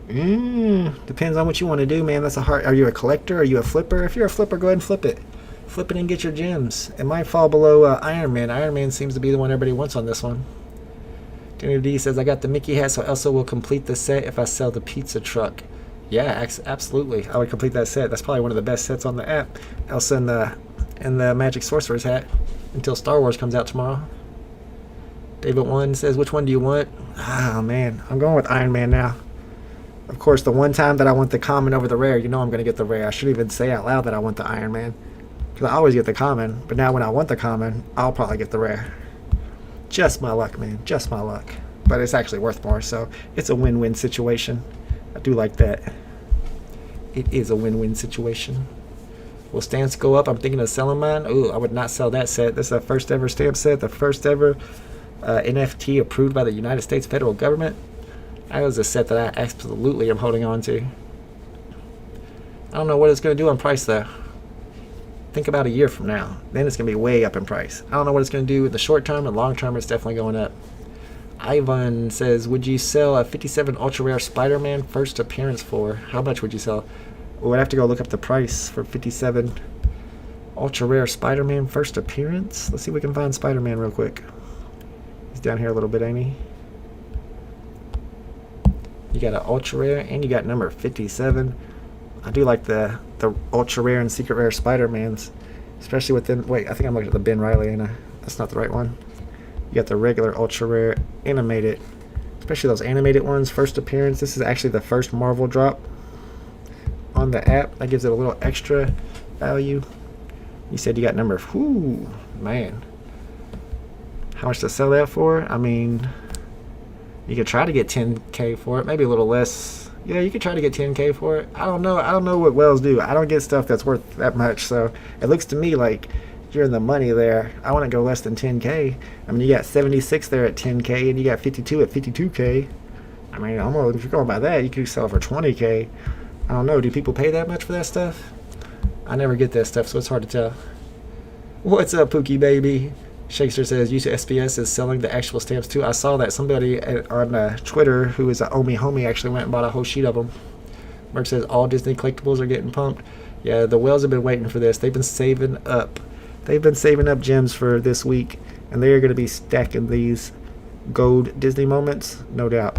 Depends on what you want to do, man. That's a hard. Are you a collector? Are you a flipper? If you're a flipper, go ahead and flip it. Flip it and get your gems. It might fall below Ironman. Ironman seems to be the one everybody wants on this one. Daniel D says, I got the Mickey hat, so Elsa will complete the set if I sell the pizza truck. Yeah, absolutely. I would complete that set. That's probably one of the best sets on the app. Elsa and the Magic Sorcerer's hat until Star Wars comes out tomorrow. David One says, which one do you want? Oh, man. I'm going with Iron Man now. Of course, the one time that I want the common over the rare, you know I'm going to get the rare. I shouldn't even say out loud that I want the Iron Man. Because I always get the common. But now when I want the common, I'll probably get the rare. Just my luck, man. Just my luck. But it's actually worth more, so it's a win-win situation. I do like that. It is a win-win situation. Will stamps go up? I'm thinking of selling mine. Ooh, I would not sell that set. This is the first ever stamp set. The first ever NFT approved by the United States federal government. That was a set that I absolutely am holding on to. I don't know what it's going to do on price, though. Think about a year from now. Then it's going to be way up in price. I don't know what it's going to do in the short term and long term. It's definitely going up. Ivan says, would you sell a 57 ultra rare Spider-Man first appearance for? How much would you sell? Oh, I'd have to go look up the price for 57 ultra rare Spider-Man first appearance. Let's see if we can find Spider-Man real quick. He's down here a little bit, ain't he? You got an ultra rare and you got number 57. I do like the ultra rare and secret rare Spider-Mans, especially within. Wait, I think I'm looking at the Ben Reilly, and that's not the right one. You got the regular ultra rare animated, especially those animated ones. First appearance. This is actually the first Marvel drop on the app. That gives it a little extra value. You said you got number. Whoo, man. How much to sell that for? I mean, you could try to get 10K for it, maybe a little less. Yeah, you could try to get 10K for it. I don't know. I don't know what whales do. I don't get stuff that's worth that much. So it looks to me like you're in the money there. I want to go less than 10K. I mean, you got 76 there at 10K, and you got 52 at 52K. I mean, almost if you're going by that, you could sell for 20K. I don't know. Do people pay that much for that stuff? I never get that stuff, so it's hard to tell. What's up, Pookie baby? Shakespeare says, USPS is selling the actual stamps too. I saw that somebody on Twitter who is an Omi homie actually went and bought a whole sheet of them. Mark says, all Disney collectibles are getting pumped. Yeah, the whales have been waiting for this. They've been saving up. They've been saving up gems for this week, and they are going to be stacking these gold Disney moments, no doubt.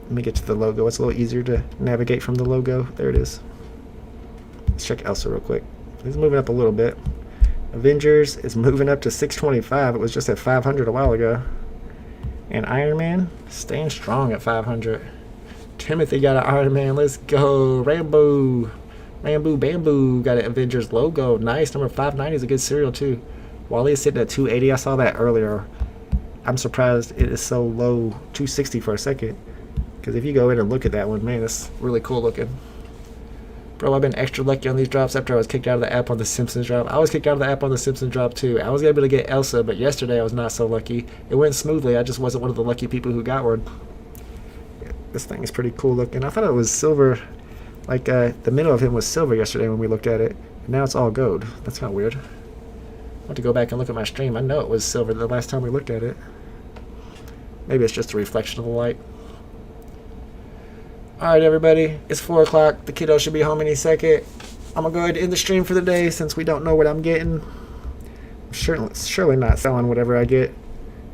Let me get to the logo. It's a little easier to navigate from the logo. There it is. Let's check Elsa real quick. It's moving up a little bit. Avengers is moving up to 625. It was just at 500 a while ago. And Iron Man staying strong at 500. Timothy got an Iron Man. Let's go. Rambo Bamboo got an Avengers logo. Nice. Number 590 is a good serial too. Wally is sitting at 280. I saw that earlier. I'm surprised it is so low. 260 for a second. Because if you go in and look at that one, man, that's really cool looking. Bro, I've been extra lucky on these drops after I was kicked out of the app on the Simpsons drop. I was kicked out of the app on the Simpsons drop too. I was able to get Elsa, but yesterday I was not so lucky. It went smoothly. I just wasn't one of the lucky people who got one. This thing is pretty cool looking. I thought it was silver. Like the middle of him was silver yesterday when we looked at it. And now it's all gold. That's kind of weird. I'll have to go back and look at my stream. I know it was silver the last time we looked at it. Maybe it's just a reflection of the light. Alright everybody, it's 4 o'clock. The kiddo should be home any second. I'm going to go ahead and end the stream for the day since we don't know what I'm getting. I'm surely not selling whatever I get.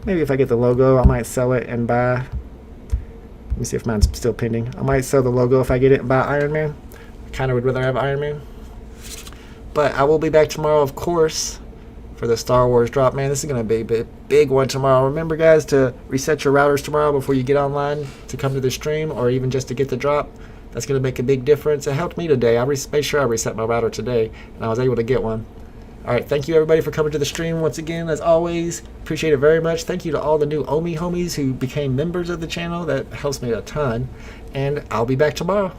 Maybe if I get the logo, I might sell it and buy. Let me see if mine's still pending. I might sell the logo if I get it and buy Iron Man. I kind of would rather have Iron Man. But I will be back tomorrow, of course, for the Star Wars drop. Man, this is going to be a big one tomorrow. Remember, guys, to reset your routers tomorrow before you get online to come to the stream or even just to get the drop. That's going to make a big difference. It helped me today. I made sure I reset my router today, and I was able to get one. All right, thank you everybody for coming to the stream once again. As always, appreciate it very much. Thank you to all the new Omi homies who became members of the channel. That helps me a ton. And I'll be back tomorrow.